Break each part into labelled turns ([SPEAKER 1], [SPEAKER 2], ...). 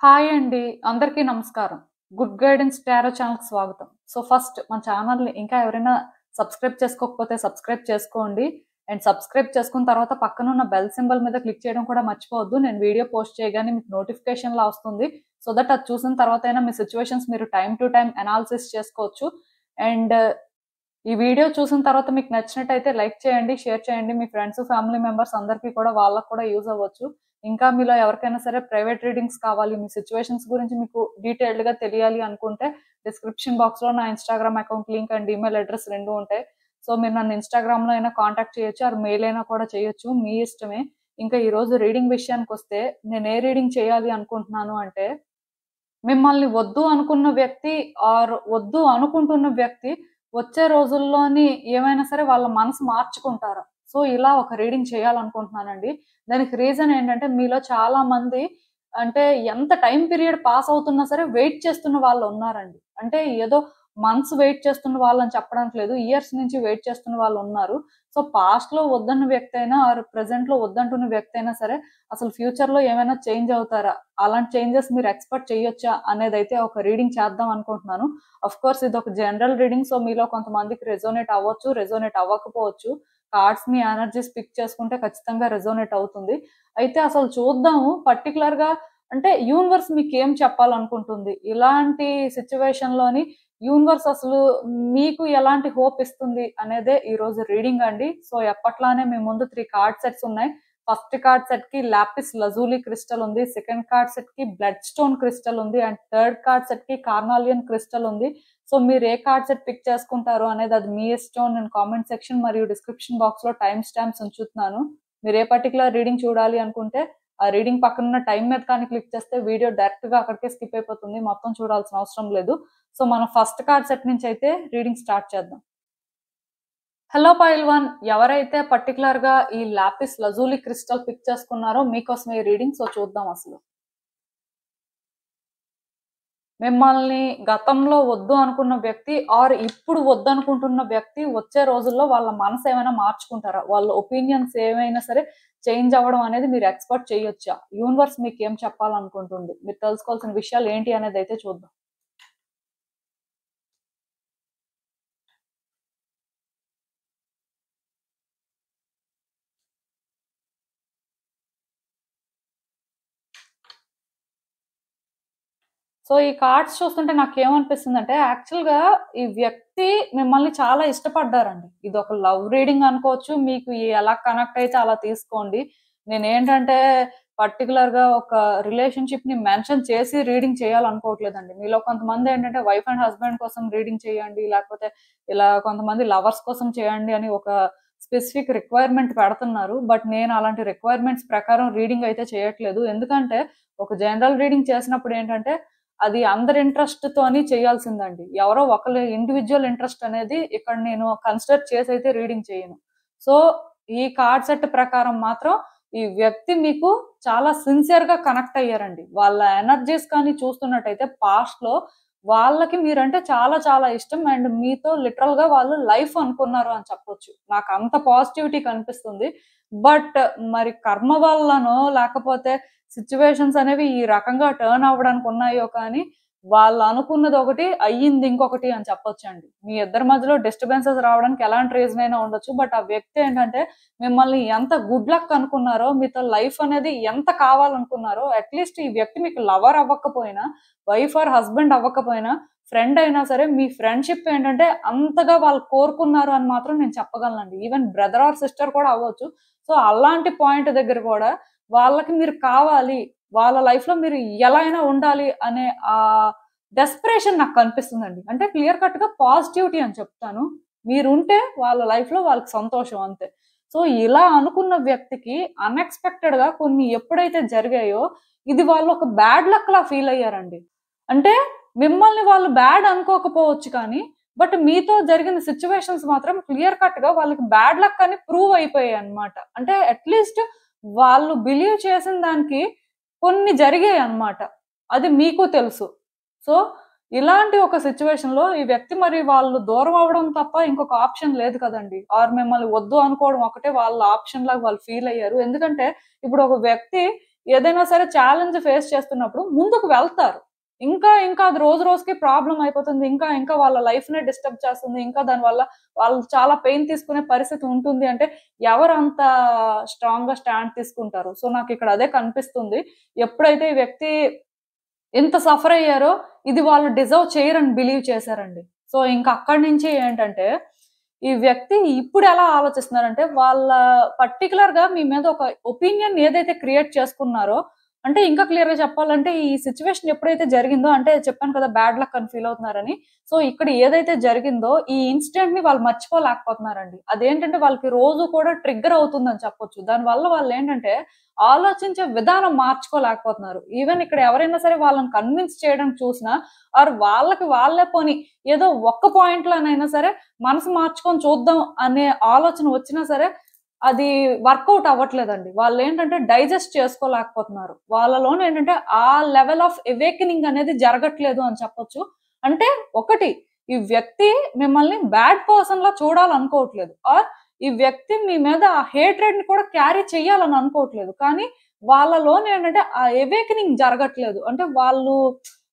[SPEAKER 1] Hi అండి. అందరికీ నమస్కారం. గుడ్ గైడెన్స్ టారో ఛానల్‌కి స్వాగతం. ఫస్ట్ మన ఛానల్‌ని ఇంకా ఎవరైనా సబ్స్క్రైబ్ చేసుకోకపోతే సబ్స్క్రైబ్ చేసుకోండి. అండ్ సబ్స్క్రైబ్ చేసుకున్న తర్వాత పక్కనున్న బెల్ సింబల్ మీద క్లిక్ చేయడం కూడా మర్చిపోవద్దు. నేను వీడియో పోస్ట్ చేయగానే మీకు నోటిఫికేషన్‌లా వస్తుంది. సో దట్ అది చూసిన తర్వాతైనా మీ సిట్యుయేషన్స్ మీరు టైమ్ టు టైమ్ అనాలిసిస్ చేసుకోవచ్చు. అండ్ ఈ వీడియో చూసిన తర్వాత మీకు నచ్చినట్టయితే లైక్ చేయండి, షేర్ చేయండి. మీ ఫ్రెండ్స్, ఫ్యామిలీ మెంబర్స్ అందరికీ కూడా వాళ్ళకి కూడా యూజ్ అవ్వచ్చు. ఇంకా మీలో ఎవరికైనా సరే ప్రైవేట్ రీడింగ్స్ కావాలి, మీ సిట్యుయేషన్స్ గురించి మీకు డీటెయిల్డ్‌గా తెలియాలి అనుకుంటే డిస్క్రిప్షన్ బాక్స్‌లో నా Instagram account link and email address 2 ఉంటాయి. సో మీరు నన్ను ఇన్‌స్టాగ్రామ్‌లో అయినా కాంటాక్ట్ చేయొచ్చు ఆర్ మెయిల్ అయినా కూడా చేయొచ్చు. మీ ఇష్టమే. ఇంకా ఈరోజు రీడింగ్ విషయానికొస్తే నేను ఏ రీడింగ్ చేయాలి అనుకుంటున్నాను అంటే, మిమ్మల్ని వద్దు అనుకున్న వ్యక్తి ఆర్ వద్దు అనుకుంటున్న వ్యక్తి వచ్చే రోజుల్లోని ఏమైనా సరే వాళ్ళ మనసు మార్చుకుంటారా? సో, ఇలా ఒక రీడింగ్ చేయాలనుకుంటున్నానండి. దానికి రీజన్ ఏంటంటే, మీలో చాలా మంది అంటే ఎంత టైమ్ పీరియడ్ పాస్ అవుతున్నా సరే వెయిట్ చేస్తున్న వాళ్ళున్నారండి. అంటే ఏదో మంత్స్ వెయిట్ చేస్తున్న వాళ్ళని చెప్పడానికి లేదు. ఇయర్స్ నుంచి వెయిట్ చేస్తున్న వాళ్ళున్నారు. సో, పాస్ట్‌లో వద్దన్న వ్యక్తి అయినా ఆర్ ప్రెజెంట్‌లో వద్దంటున్న వ్యక్తి అయినా సరే అసలు ఫ్యూచర్‌లో ఏమైనా చేంజ్ అవుతారా? అలాంటి చేంజెస్ మీరు ఎక్స్‌పెక్ట్ చేయొచ్చా? అనేదైతే ఒక రీడింగ్ చేద్దాం అనుకుంటున్నాను. ఆఫ్‌కోర్స్ ఇదొక జనరల్ రీడింగ్. సో, మీలో కొంతమందికి రెజోనేట్ అవ్వచ్చు, రెజోనేట్ అవ్వకపోవచ్చు. కార్డ్స్ మీ ఎనర్జీస్ పిక్ చేసుకుంటే ఖచ్చితంగా రెజోనేట్ అవుతుంది. అయితే అసలు చూద్దాము పర్టిక్యులర్‌గా అంటే యూనివర్స్ మీకేం చెప్పాలనుకుంటుంది? ఇలాంటి సిట్యుయేషన్‌లోని యూనివర్స్ అసలు మీకు ఎలాంటి హోప్ ఇస్తుంది అనేదే ఈరోజు రీడింగ్ అండి. సో, ఎప్పట్లానే మీ ముందు 3 కార్డ్ సెట్స్ ఉన్నాయి. ఫస్ట్ కార్డ్ సెట్‌కి లాపిస్ లజూలి క్రిస్టల్ ఉంది. సెకండ్ కార్డ్ సెట్‌కి బ్లడ్ స్టోన్ క్రిస్టల్ ఉంది. అండ్ థర్డ్ కార్డ్ సెట్‌కి కార్నాలియన్ క్రిస్టల్ ఉంది. సో, మీరు ఏ కార్డ్ సెట్ పిక్ చేసుకుంటారో అనేది అది మీ ఇష్టం. నేను కామెంట్ సెక్షన్ మరియు డిస్క్రిప్షన్ బాక్స్‌లో టైమ్ స్టాంప్స్ ఉంచుతున్నాను. మీరు ఏ పర్టిక్యులర్ రీడింగ్ చూడాలి అనుకుంటే ఆ రీడింగ్ పక్కనున్న టైం మీద కానీ క్లిక్ చేస్తే వీడియో డైరెక్ట్‌గా అక్కడికే స్కిప్ అయిపోతుంది. మొత్తం చూడాల్సిన అవసరం లేదు. సో, మనం ఫస్ట్ కార్డ్ సెట్ నుంచి అయితే రీడింగ్ స్టార్ట్ చేద్దాం. హలో పైల్వాన్, ఎవరైతే పర్టిక్యులర్‌గా ఈ లాపిస్ లజూలి క్రిస్టల్ పిక్ చేసుకున్నారో మీకోసం ఈ రీడింగ్. సో, చూద్దాం అసలు. మిమ్మల్ని గతంలో వద్దు అనుకున్న వ్యక్తి ఆర్ ఇప్పుడు వద్దనుకుంటున్న వ్యక్తి వచ్చే రోజుల్లో వాళ్ళ మనసు ఏమైనా మార్చుకుంటారా? వాళ్ళ ఒపీనియన్స్ ఏమైనా సరే చేంజ్ అవ్వడం అనేది మీరు ఎక్స్‌పెక్ట్ చేయొచ్చా? యూనివర్స్ మీకేం చెప్పాలనుకుంటుంది? మీరు తెలుసుకోవాల్సిన విషయాలు ఏంటి అనేదైతే చూద్దాం. సో, ఈ కార్డ్స్ చూస్తుంటే నాకేమనిపిస్తుందంటే, యాక్చువల్‌గా ఈ వ్యక్తి మిమ్మల్ని చాలా ఇష్టపడ్డారండి. ఇదొక లవ్ రీడింగ్ అనుకోవచ్చు. మీకు ఎలా కనెక్ట్ అయితే అలా తీసుకోండి. నేనేంటంటే, పర్టిక్యులర్‌గా ఒక రిలేషన్‌షిప్‌ని మెన్షన్ చేసి రీడింగ్ చేయాలనుకోవట్లేదండి. మీలో కొంతమందేంటంటే, వైఫ్ అండ్ హస్బాండ్ కోసం రీడింగ్ చేయండి, లేకపోతే ఇలా కొంతమంది లవర్స్ కోసం చేయండి అని ఒక స్పెసిఫిక్ రిక్వైర్మెంట్ పెడుతున్నారు. బట్ నేను అలాంటి రిక్వైర్మెంట్స్ ప్రకారం రీడింగ్ అయితే చేయట్లేదు. ఎందుకంటే, ఒక జనరల్ రీడింగ్ చేసినప్పుడేంటంటే అది అందరి ఇంట్రెస్ట్‌తోని చేయాల్సిందండి. ఎవరో ఒకళ్ళ ఇండివిడ్యువల్ ఇంట్రెస్ట్ అనేది ఇక్కడ నేను కన్సిడర్ చేసైతే రీడింగ్ చేయను. సో, ఈ కార్డ్ సెట్ ప్రకారం మాత్రం ఈ వ్యక్తి మీకు చాలా సిన్సియర్‌గా కనెక్ట్ అయ్యారండి. వాళ్ళ ఎనర్జీస్ కానీ చూస్తున్నట్టయితే పాస్ట్‌లో వాళ్ళకి మీరంటే చాలా చాలా ఇష్టం. అండ్ మీతో లిటరల్‌గా వాళ్ళు లైఫ్ అనుకున్నారు అని చెప్పొచ్చు. నాకంత పాజిటివిటీ కనిపిస్తుంది. బట్ మరి కర్మ వల్లనో లేకపోతే సిట్యుయేషన్స్ అనేవి ఈ రకంగా టర్న్ అవ్వడానికి ఉన్నాయో కానీ, వాళ్ళనుకున్నదొకటి, అయ్యింది ఇంకొకటి అని చెప్పొచ్చండి. మీ ఇద్దరి మధ్యలో డిస్టర్బెన్సెస్ రావడానికి ఎలాంటి రీజన్ అయినా ఉండొచ్చు. బట్ ఆ వ్యక్తి ఏంటంటే, మిమ్మల్ని ఎంత గుడ్ లక్ అనుకున్నారో, మీతో లైఫ్ అనేది ఎంత కావాలనుకున్నారో, అట్‌లీస్ట్ ఈ వ్యక్తి మీకు లవర్ అవ్వకపోయినా, వైఫ్ ఆర్ హస్బెండ్ అవ్వకపోయినా, ఫ్రెండ్ అయినా సరే, మీ ఫ్రెండ్‌షిప్ ఏంటంటే అంతగా వాళ్ళు కోరుకున్నారు అని మాత్రం నేను చెప్పగలనండి. ఈవెన్ బ్రదర్ ఆర్ సిస్టర్ కూడా అవ్వచ్చు. సో, అలాంటి పాయింట్ దగ్గర కూడా వాళ్ళకి మీరు కావాలి. వాళ్ళ లైఫ్‌లో మీరు ఎలా అయినా ఉండాలి అనే డెస్పరేషన్ నాకు కనిపిస్తుందండి. అంటే క్లియర్ కట్‌గా పాజిటివిటీ అని చెప్తాను. మీరుంటే వాళ్ళ లైఫ్‌లో వాళ్ళకి సంతోషం అంతే. సో, ఇలా అనుకున్న వ్యక్తికి అన్‌ఎక్స్‌పెక్టెడ్‌గా కొన్ని ఎప్పుడైతే జరిగాయో, ఇది వాళ్ళు ఒక బ్యాడ్ లక్‌లా ఫీల్ అయ్యారండి. అంటే మిమ్మల్ని వాళ్ళు బ్యాడ్ అనుకోకపోవచ్చు కానీ, బట్ మీతో జరిగిన సిట్యుయేషన్స్ మాత్రం క్లియర్ కట్‌గా వాళ్ళకి బ్యాడ్ లక్ అని ప్రూవ్ అయిపోయాయన్నమాట. అంటే అట్‌లీస్ట్ వాళ్ళు బిలీవ్ చేసిన దానికి కొన్ని జరిగాయన్నమాట. అది మీకు తెలుసు. సో, ఇలాంటి ఒక సిట్యుయేషన్‌లో ఈ వ్యక్తి మరి వాళ్ళు దూరం అవ్వడం తప్ప ఇంకొక ఆప్షన్ లేదు కదండీ! ఆర్ మిమ్మల్ని వద్దు అనుకోవడం ఒకటే వాళ్ళ ఆప్షన్ లాగా వాళ్ళు ఫీల్ అయ్యారు. ఎందుకంటే ఇప్పుడు ఒక వ్యక్తి ఏదైనా సరే ఛాలెంజ్ ఫేస్ చేస్తున్నప్పుడు ముందుకు వెళ్తారు. ఇంకా ఇంకా అది రోజు రోజుకి ప్రాబ్లం అయిపోతుంది. ఇంకా ఇంకా వాళ్ళ లైఫ్‌నే డిస్టర్బ్ చేస్తుంది. ఇంకా దానివల్ల వాళ్ళు చాలా పెయిన్ తీసుకునే పరిస్థితి ఉంటుంది అంటే ఎవరంత స్ట్రాంగ్‌గా స్టాండ్ తీసుకుంటారు. సో, నాకిక్కడ అదే కనిపిస్తుంది. ఎప్పుడైతే ఈ వ్యక్తి ఎంత సఫర్ అయ్యారో ఇది వాళ్ళు డిజర్వ్ చేయరని బిలీవ్ చేశారండి. సో, ఇంక అక్కడి నుంచి ఏంటంటే ఈ వ్యక్తి ఇప్పుడు ఎలా ఆలోచిస్తున్నారంటే వాళ్ళ పర్టిక్యులర్‌గా మీ మీద ఒక ఒపీనియన్ ఏదైతే క్రియేట్ చేసుకున్నారో అంటే ఇంకా క్లియర్‌గా చెప్పాలంటే ఈ సిట్యుయేషన్ ఎప్పుడైతే జరిగిందో అంటే చెప్పాను కదా! బ్యాడ్ లక్ అని ఫీల్ అవుతున్నారని. సో, ఇక్కడ ఏదైతే జరిగిందో ఈ ఇన్సిడెంట్‌ని వాళ్ళు మర్చిపోలేకపోతున్నారండి. అదేంటంటే వాళ్ళకి రోజు కూడా ట్రిగ్గర్ అవుతుందని చెప్పొచ్చు. దానివల్ల వాళ్ళేంటంటే ఆలోచించే విధానం మార్చుకోలేకపోతున్నారు. ఈవెన్ ఇక్కడ ఎవరైనా సరే వాళ్ళని కన్విన్స్ చేయడానికి చూసినా ఆర్ వాళ్ళకి వాళ్ళే పోనీ ఏదో ఒక్క పాయింట్‌లోనైనా సరే మనసు మార్చుకొని చూద్దాం అనే ఆలోచన వచ్చినా సరే అది వర్కౌట్ అవ్వట్లేదండి. వాళ్ళేంటంటే డైజెస్ట్ చేసుకోలేకపోతున్నారు. వాళ్ళలోనేంటంటే ఆ లెవెల్ ఆఫ్ అవేకెనింగ్ అనేది జరగట్లేదు అని చెప్పొచ్చు. అంటే ఒకటి ఈ వ్యక్తి మిమ్మల్ని బ్యాడ్ పర్సన్‌లా చూడాలనుకోవట్లేదు. ఆర్ ఈ వ్యక్తి మీ మీద ఆ హేట్రెడ్‌ని కూడా క్యారీ చేయాలని అనుకోవట్లేదు. కానీ వాళ్ళలోనేంటంటే ఆ అవేకెనింగ్ జరగట్లేదు. అంటే వాళ్ళు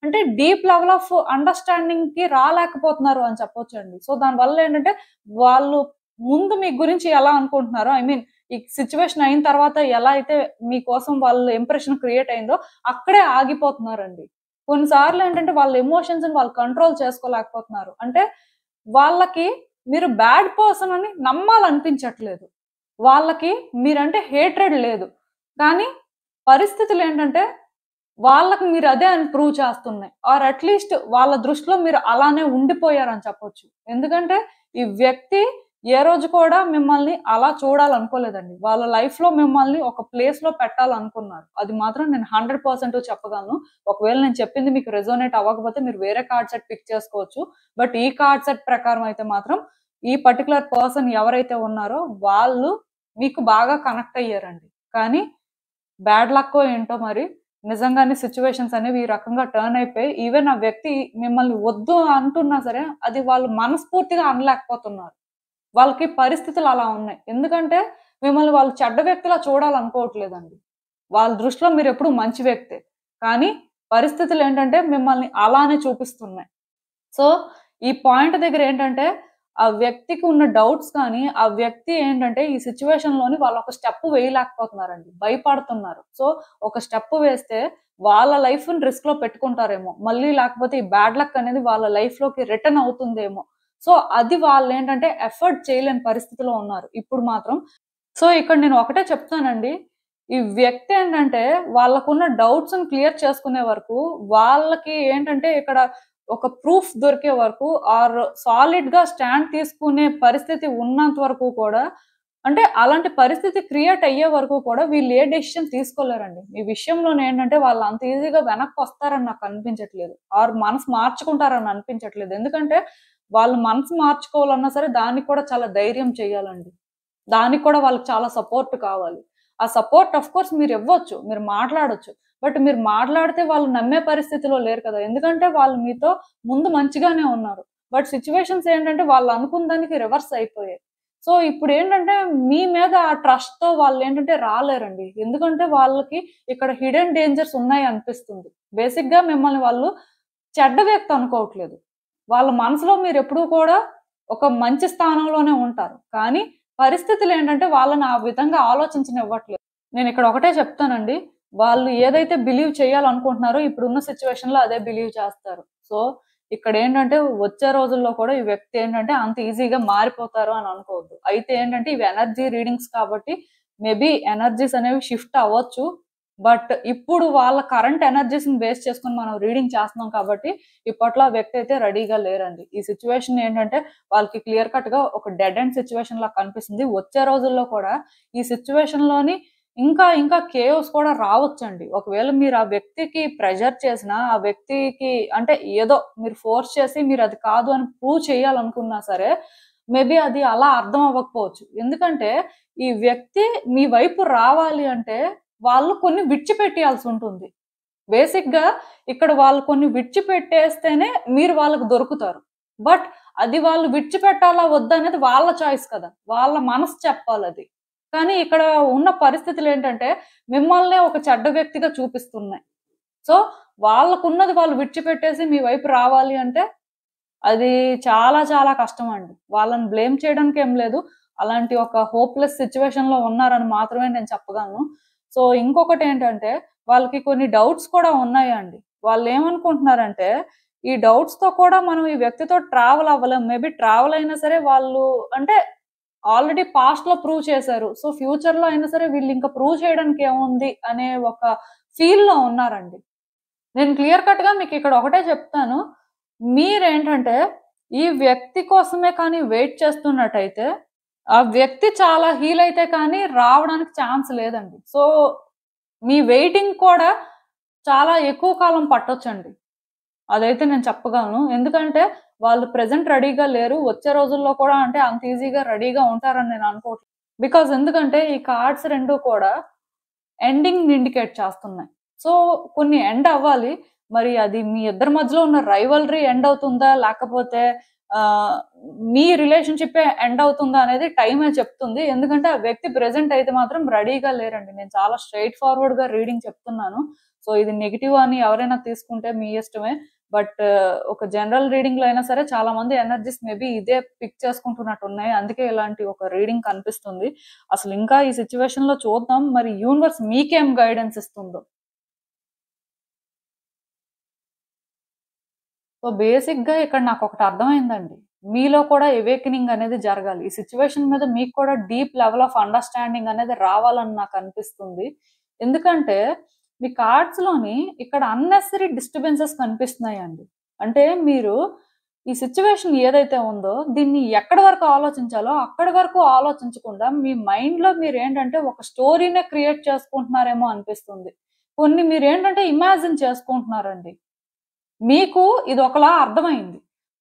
[SPEAKER 1] అంటే డీప్ లెవెల్ ఆఫ్ అండర్‌స్టాండింగ్‌కి రాలేకపోతున్నారు అని చెప్పొచ్చండి. సో, దానివల్ల ఏంటంటే వాళ్ళు ముందు మీ గురించి ఎలా అనుకుంటున్నారో ఐ మీన్ ఈ సిట్యుయేషన్ అయిన తర్వాత ఎలా అయితే మీకోసం వాళ్ళ ఇంప్రెషన్ క్రియేట్ అయిందో అక్కడే ఆగిపోతున్నారండి. కొన్నిసార్లు ఏంటంటే వాళ్ళ ఎమోషన్స్‌ని వాళ్ళు కంట్రోల్ చేసుకోలేకపోతున్నారు. అంటే వాళ్ళకి మీరు బ్యాడ్ పర్సన్ అని నమ్మాలనిపించట్లేదు. వాళ్ళకి మీరంటే హేట్రెడ్ లేదు. కానీ పరిస్థితులేంటంటే వాళ్ళకి మీరు అదే అని ప్రూవ్ చేస్తున్నాయి. ఆర్ అట్‌లీస్ట్ వాళ్ళ దృష్టిలో మీరు అలానే ఉండిపోయారని చెప్పొచ్చు. ఎందుకంటే ఈ వ్యక్తి ఏ రోజు కూడా మిమ్మల్ని అలా చూడాలనుకోలేదండి. వాళ్ళ లైఫ్‌లో మిమ్మల్ని ఒక ప్లేస్‌లో పెట్టాలనుకున్నారు. అది మాత్రం నేను 100% చెప్పగలను. ఒకవేళ నేను చెప్పింది మీకు రెసొనేట్ అవ్వకపోతే మీరు వేరే కార్డ్ సెట్ పిక్ చేసుకోవచ్చు. బట్ ఈ కార్డ్ సెట్ ప్రకారం అయితే మాత్రం ఈ పర్టిక్యులర్ పర్సన్ ఎవరైతే ఉన్నారో వాళ్ళు మీకు బాగా కనెక్ట్ అయ్యారండి. కానీ బ్యాడ్ లక్కో ఏంటో మరి నిజంగానే సిట్యుయేషన్స్ అనేవి ఈ రకంగా టర్న్ అయిపోయి ఈవెన్ ఆ వ్యక్తి మిమ్మల్ని వద్దు అంటున్నా సరే అది వాళ్ళు మనస్ఫూర్తిగా అనలేకపోతున్నారు. వాళ్ళకి పరిస్థితులు అలా ఉన్నాయి. ఎందుకంటే మిమ్మల్ని వాళ్ళు చెడ్డ వ్యక్తిలా చూడాలనుకోవట్లేదండి. వాళ్ళ దృష్టిలో మీరెప్పుడు మంచి వ్యక్తే. కానీ పరిస్థితులేంటంటే మిమ్మల్ని అలానే చూపిస్తున్నాయి. సో, ఈ పాయింట్ దగ్గర ఏంటంటే, ఆ వ్యక్తికి ఉన్న డౌట్స్ కానీ, ఆ వ్యక్తి ఏంటంటే ఈ సిట్యుయేషన్‌లోని వాళ్ళొక స్టెప్ వేయలేకపోతున్నారండి. భయపడుతున్నారు. సో, ఒక స్టెప్ వేస్తే వాళ్ళ లైఫ్‌ని రిస్క్‌లో పెట్టుకుంటారేమో. మళ్ళీ లేకపోతే ఈ బ్యాడ్ లక్ అనేది వాళ్ళ లైఫ్‌లోకి రిటర్న్ అవుతుందేమో. సో, అది వాళ్ళేంటంటే ఎఫర్ట్ చేయలేని పరిస్థితిలో ఉన్నారు ఇప్పుడు మాత్రం. సో, ఇక్కడ నేను ఒకటే చెప్తానండి. ఈ వ్యక్తి ఏంటంటే వాళ్ళకున్న డౌట్స్‌ని క్లియర్ చేసుకునే వరకు, వాళ్ళకి ఏంటంటే ఇక్కడ ఒక ప్రూఫ్ దొరికే వరకు ఆర్ సాలిడ్‌గా స్టాండ్ తీసుకునే పరిస్థితి ఉన్నంత వరకు కూడా అంటే అలాంటి పరిస్థితి క్రియేట్ అయ్యే వరకు కూడా వీళ్ళు ఏ డెసిషన్ తీసుకోలేరండి. ఈ విషయంలోనేంటంటే వాళ్ళు అంత ఈజీగా వెనక్కొస్తారని నాకు అనిపించట్లేదు. ఆర్ మనసు మార్చుకుంటారని అనిపించట్లేదు. ఎందుకంటే వాళ్ళు మనసు మార్చుకోవాలన్నా సరే దానికి కూడా చాలా ధైర్యం చేయాలండి. దానికి కూడా వాళ్ళకి చాలా సపోర్ట్ కావాలి. ఆ సపోర్ట్ ఆఫ్ కోర్స్ మీరివ్వచ్చు. మీరు మాట్లాడొచ్చు. బట్ మీరు మాట్లాడితే వాళ్ళు నమ్మే పరిస్థితిలో లేరు కదా! ఎందుకంటే వాళ్ళు మీతో ముందు మంచిగానే ఉన్నారు. బట్ సిట్యుయేషన్స్ ఏంటంటే వాళ్ళు అనుకున్న దానికి రివర్స్ అయిపోయాయి. సో, ఇప్పుడేంటంటే మీ మీద ఆ ట్రస్ట్‌తో వాళ్ళేంటంటే రాలేరండి. ఎందుకంటే వాళ్ళకి ఇక్కడ హిడెన్ డేంజర్స్ ఉన్నాయి అనిపిస్తుంది. బేసిక్‌గా మిమ్మల్ని వాళ్ళు చెడ్డ వ్యక్తి అనుకోవట్లేదు. వాళ్ళ మనసులో మీరెప్పుడూ కూడా ఒక మంచి స్థానంలోనే ఉంటారు. కానీ పరిస్థితులేంటంటే వాళ్ళని ఆ విధంగా ఆలోచించనివ్వట్లేదు. నేనిక్కడ ఒకటే చెప్తానండి. వాళ్ళు ఏదైతే బిలీవ్ చేయాలనుకుంటున్నారో ఇప్పుడున్న సిట్యుయేషన్‌లో అదే బిలీవ్ చేస్తారు. సో, ఇక్కడేంటంటే వచ్చే రోజుల్లో కూడా ఈ వ్యక్తి ఏంటంటే అంత ఈజీగా మారిపోతారు అని అనుకోవద్దు. అయితే ఏంటంటే ఇవి ఎనర్జీ రీడింగ్స్ కాబట్టి మేబీ ఎనర్జీస్ అనేవి షిఫ్ట్ అవ్వచ్చు. బట్ ఇప్పుడు వాళ్ళ కరెంట్ ఎనర్జీస్‌ని బేస్ చేసుకొని మనం రీడింగ్ చేస్తున్నాం కాబట్టి ఇప్పట్లో ఆ వ్యక్తి అయితే రెడీగా లేరండి. ఈ సిట్యుయేషన్ ఏంటంటే వాళ్ళకి క్లియర్ కట్‌గా ఒక డెడ్ ఎండ్ సిట్యుయేషన్‌లా కనిపిస్తుంది. వచ్చే రోజుల్లో కూడా ఈ సిట్యుయేషన్‌లోని ఇంకా ఇంకా కేయోస్ కూడా రావచ్చండి. ఒకవేళ మీరు ఆ వ్యక్తికి ప్రెషర్ చేసినా, ఆ వ్యక్తికి అంటే ఏదో మీరు ఫోర్స్ చేసి మీరది కాదు అని ప్రూవ్ చేయాలనుకున్నా సరే, మేబీ అది అలా అర్థం అవ్వకపోవచ్చు. ఎందుకంటే ఈ వ్యక్తి మీ వైపు రావాలి అంటే వాళ్ళు కొన్ని విడిచిపెట్టేయాల్సుంటుంది. బేసిక్‌గా ఇక్కడ వాళ్ళు కొన్ని విడిచిపెట్టేస్తేనే మీరు వాళ్ళకి దొరుకుతారు. బట్ అది వాళ్ళు విడిచిపెట్టాలా వద్దా అనేది వాళ్ళ చాయిస్ కదా! వాళ్ళ మనసు చెప్పాలది. కానీ ఇక్కడ ఉన్న పరిస్థితులు ఏంటంటే మిమ్మల్నే ఒక చెడ్డ వ్యక్తిగా చూపిస్తున్నాయి. సో వాళ్ళకున్నది వాళ్ళు విడిచిపెట్టేసి మీ వైపు రావాలి అంటే అది చాలా చాలా కష్టం అండి. వాళ్ళని బ్లేమ్ చేయడానికి ఏం లేదు. అలాంటి ఒక హోప్‌లెస్ సిట్యుయేషన్‌లో ఉన్నారని మాత్రమే నేను చెప్పగలను. సో ఇంకొకటి ఏంటంటే వాళ్ళకి కొన్ని డౌట్స్ కూడా ఉన్నాయండి. వాళ్ళేమనుకుంటున్నారంటే ఈ డౌట్స్‌తో కూడా మనం ఈ వ్యక్తితో ట్రావెల్ అవ్వలేం. మేబీ ట్రావెల్ అయినా సరే వాళ్ళు అంటే ఆల్రెడీ పాస్ట్‌లో ప్రూవ్ చేశారు. సో ఫ్యూచర్‌లో అయినా సరే వీళ్ళు ఇంకా ప్రూవ్ చేయడానికి ఏముంది అనే ఒక ఫీల్‌లో ఉన్నారండి. నేను క్లియర్ కట్‌గా మీకు ఇక్కడ ఒకటే చెప్తాను. మీరేంటంటే ఈ వ్యక్తి కోసమే కానీ వెయిట్ చేస్తున్నట్టయితే ఆ వ్యక్తి చాలా హీల్ అయితే కానీ రావడానికి ఛాన్స్ లేదండి. సో మీ వెయిటింగ్ కూడా చాలా ఎక్కువ కాలం పట్టొచ్చండి. అదైతే నేను చెప్పగలను. ఎందుకంటే వాళ్ళు ప్రెజెంట్ రెడీగా లేరు. వచ్చే రోజుల్లో కూడా అంటే అంత ఈజీగా రెడీగా ఉంటారని నేను అనుకోవట్లేదు. బికాజ్ ఎందుకంటే ఈ కార్డ్స్ 2 కూడా ఎండింగ్‌ని ఇండికేట్ చేస్తున్నాయి. సో కొన్ని ఎండ్ అవ్వాలి. మరి అది మీ ఇద్దరి మధ్యలో ఉన్న రైవల్రీ ఎండ్ అవుతుందా? లేకపోతే ఆహ్, మీ రిలేషన్‌షిప్పే ఎండ్ అవుతుందా అనేది టైమే చెప్తుంది. ఎందుకంటే ఆ వ్యక్తి ప్రెజెంట్ అయితే మాత్రం రెడీగా లేరండి. నేను చాలా స్ట్రెయిట్ ఫార్వర్డ్‌గా రీడింగ్ చెప్తున్నాను. సో ఇది నెగెటివ్ అని ఎవరైనా తీసుకుంటే మీ ఇష్టమే. బట్ ఒక జనరల్ రీడింగ్‌లో అయినా సరే చాలా మంది ఎనర్జీస్ మేబీ ఇదే పిక్ చేసుకుంటున్నట్టున్నాయి. అందుకే ఇలాంటి ఒక రీడింగ్ కనిపిస్తుంది. అసలు ఇంకా ఈ సిట్యుయేషన్‌లో చూద్దాం మరి యూనివర్స్ మీకేం గైడెన్స్ ఇస్తుందో. సో బేసిక్‌గా ఇక్కడ నాకొకటి అర్థమైందండి. మీలో కూడా అవేకెనింగ్ అనేది జరగాలి. ఈ సిట్యుయేషన్ మీద మీకు కూడా డీప్ లెవెల్ ఆఫ్ అండర్‌స్టాండింగ్ అనేది రావాలని నాకనిపిస్తుంది. ఎందుకంటే మీ కార్డ్స్‌లోని ఇక్కడ అన్నెసెసరీ డిస్టర్బెన్సెస్ కనిపిస్తున్నాయండి. అంటే మీరు ఈ సిట్యుయేషన్ ఏదైతే ఉందో దీన్ని ఎక్కడి వరకు ఆలోచించాలో అక్కడి వరకు ఆలోచించకుండా మీ మైండ్‌లో మీరేంటంటే ఒక స్టోరీనే క్రియేట్ చేసుకుంటున్నారేమో అనిపిస్తుంది. కొన్ని మీరేంటంటే ఇమాజిన్ చేసుకుంటున్నారండి. మీకు ఇదొకలా అర్థమైంది.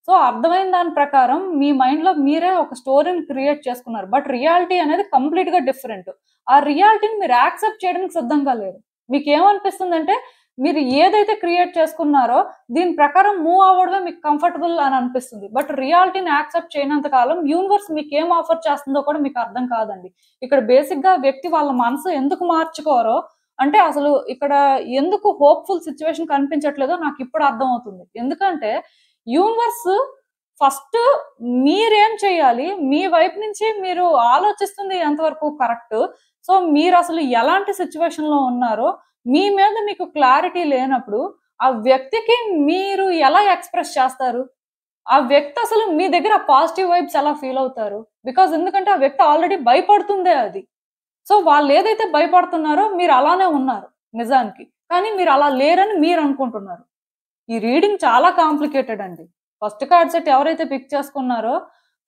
[SPEAKER 1] సో, అర్థమైన దాని ప్రకారం మీ మైండ్‌లో మీరే ఒక స్టోరీని క్రియేట్ చేసుకున్నారు. బట్ రియాలిటీ అనేది కంప్లీట్‌గా డిఫరెంట్. ఆ రియాలిటీని మీరు యాక్సెప్ట్ చేయడానికి సిద్ధంగా లేరు. మీకేమనిపిస్తుందంటే, మీరు ఏదైతే క్రియేట్ చేసుకున్నారో, దీని ప్రకారం మూవ్ అవ్వడమే మీకు కంఫర్టబుల్ అని అనిపిస్తుంది. బట్ రియాలిటీని యాక్సెప్ట్ చేయనంత కాలం యూనివర్స్ మీకేం ఆఫర్ చేస్తుందో కూడా మీకు అర్థం కాదండి. ఇక్కడ బేసిక్‌గా వ్యక్తి వాళ్ళ మనసు ఎందుకు మార్చుకోరో అంటే అసలు ఇక్కడ ఎందుకు హోప్‌ఫుల్ సిట్యుయేషన్ కనిపించట్లేదో నాకిప్పుడు అర్థమవుతుంది. ఎందుకంటే యూనివర్స్ ఫస్ట్ మీరేం చేయాలి? మీ వైపు నుంచి మీరు ఆలోచిస్తుంది ఎంతవరకు కరెక్ట్. సో, మీరసలు ఎలాంటి సిట్యుయేషన్‌లో ఉన్నారో మీ మీద మీకు క్లారిటీ లేనప్పుడు ఆ వ్యక్తికి మీరు ఎలా ఎక్స్‌ప్రెస్ చేస్తారు? ఆ వ్యక్తి అసలు మీ దగ్గర పాజిటివ్ వైబ్స్ ఎలా ఫీల్ అవుతారు? బికాజ్ ఎందుకంటే ఆ వ్యక్తి ఆల్రెడీ భయపడుతుందే అది. సో వాళ్ళేదైతే భయపడుతున్నారో మీరు అలానే ఉన్నారు నిజానికి. కానీ మీరు అలా లేరని మీరనుకుంటున్నారు. ఈ రీడింగ్ చాలా కాంప్లికేటెడ్ అండి. ఫస్ట్ కార్డ్ సెట్ ఎవరైతే పిక్ చేసుకున్నారో